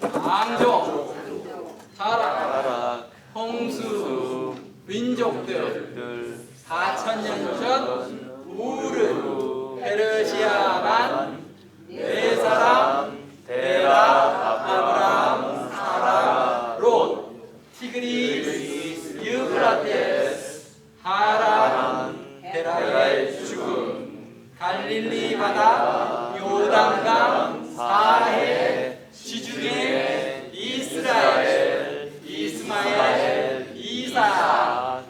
앙종, 타락, 홍수, 민족들, 4,000년 전 우르, 페르시아만, 네 사람, 데라, 아브람, 사라, 롯, 티그리스, 유브라테스, 하란, 데라의 죽음, 갈릴리 바다, 요단강, 사해, 지중해, 이스라엘, 이스마엘, 이삭,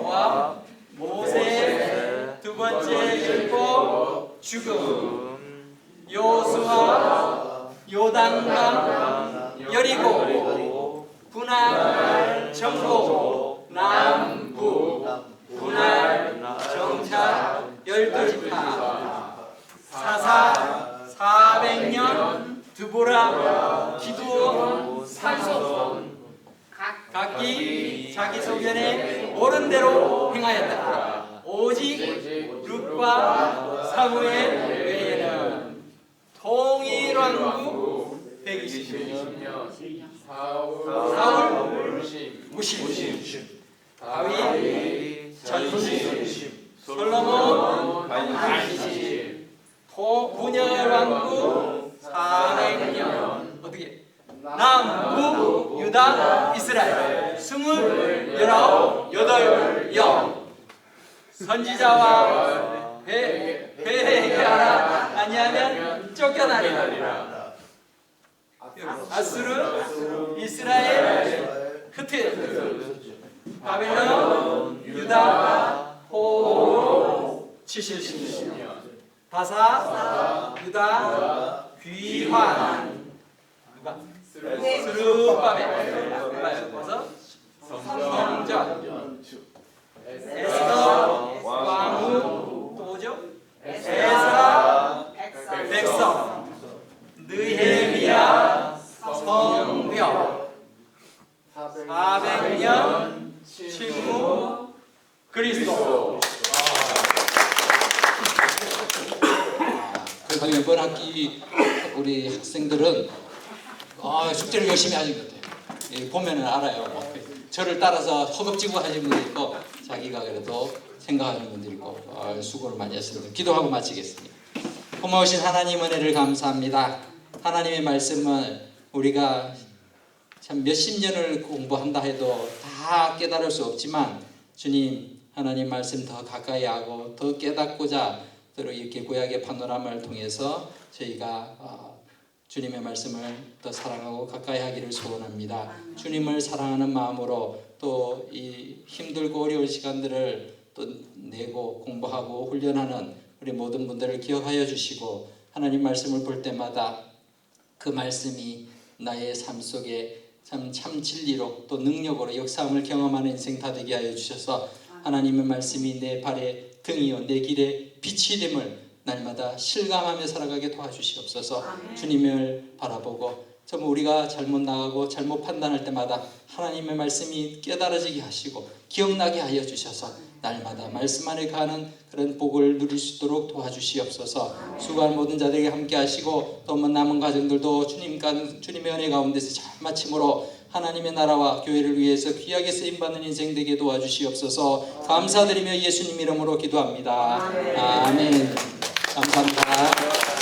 모압, 모세, 두 번째 율법, 죽음, 요수아, 요단강, 여리고, 분할, 정복, 남북, 분할, 정착, 12지파, 사사, 400년, 드보라, 기드온, 삼손, 각기 자기 소견에 옳은 대로 행하였다. 오직 룻과 사무엘 외에는 통일왕국 120년, 사울 무심, 다윗 전심, 솔로몬 안심, 분열왕국 400년. 어떻게? 남북 유다 이스라엘 29영 선지자와 회개하라 아니하면 쫓겨나리라. 아수르, 이스라엘, 흐트, 바벨론, 유다, 포로 70년, 바사, 유다, 귀환, 누가? 스룹바벨, 그래서 성전, 에스더, 왕후, 또죠? 에스라, 백성, 느헤미야, 성벽, 400년 침묵, 그리스도. 그래서 이번 학기 우리 학생들은 숙제를 열심히 하신 것 같아요. 보면은 알아요. 저를 따라서 허겁지겁 하시는 분도 있고 자기가 그래도 생각하는 분도 있고 수고를 많이 했습니다. 기도하고 마치겠습니다. 고마우신 하나님 은혜를 감사합니다. 하나님의 말씀은 우리가 참 몇십 년을 공부한다 해도 다 깨달을 수 없지만 주님 하나님 말씀 더 가까이 하고 더 깨닫고자 이렇게 구약의 파노라마를 통해서 저희가 주님의 말씀을 더 사랑하고 가까이 하기를 소원합니다. 주님을 사랑하는 마음으로 또 이 힘들고 어려운 시간들을 또 내고 공부하고 훈련하는 우리 모든 분들을 기억하여 주시고 하나님 말씀을 볼 때마다 그 말씀이 나의 삶 속에 참 진리로 또 능력으로 역사함을 경험하는 인생 다 되게 하여 주셔서 하나님의 말씀이 내 발의 등이요 내 길의 빛이 됨을 날마다 실감하며 살아가게 도와주시옵소서. 주님을 바라보고 정말 우리가 잘못 나가고 잘못 판단할 때마다 하나님의 말씀이 깨달아지게 하시고 기억나게 하여 주셔서 날마다 말씀 안에 가는 그런 복을 누릴 수 있도록 도와주시옵소서. 수고한 모든 자들에게 함께 하시고 또 남은 가정들도 주님의 은혜 가운데서 잘 마침으로 하나님의 나라와 교회를 위해서 귀하게 쓰임받는 인생 되게 도와주시옵소서. 감사드리며 예수님 이름으로 기도합니다. 아멘. 감사합니다.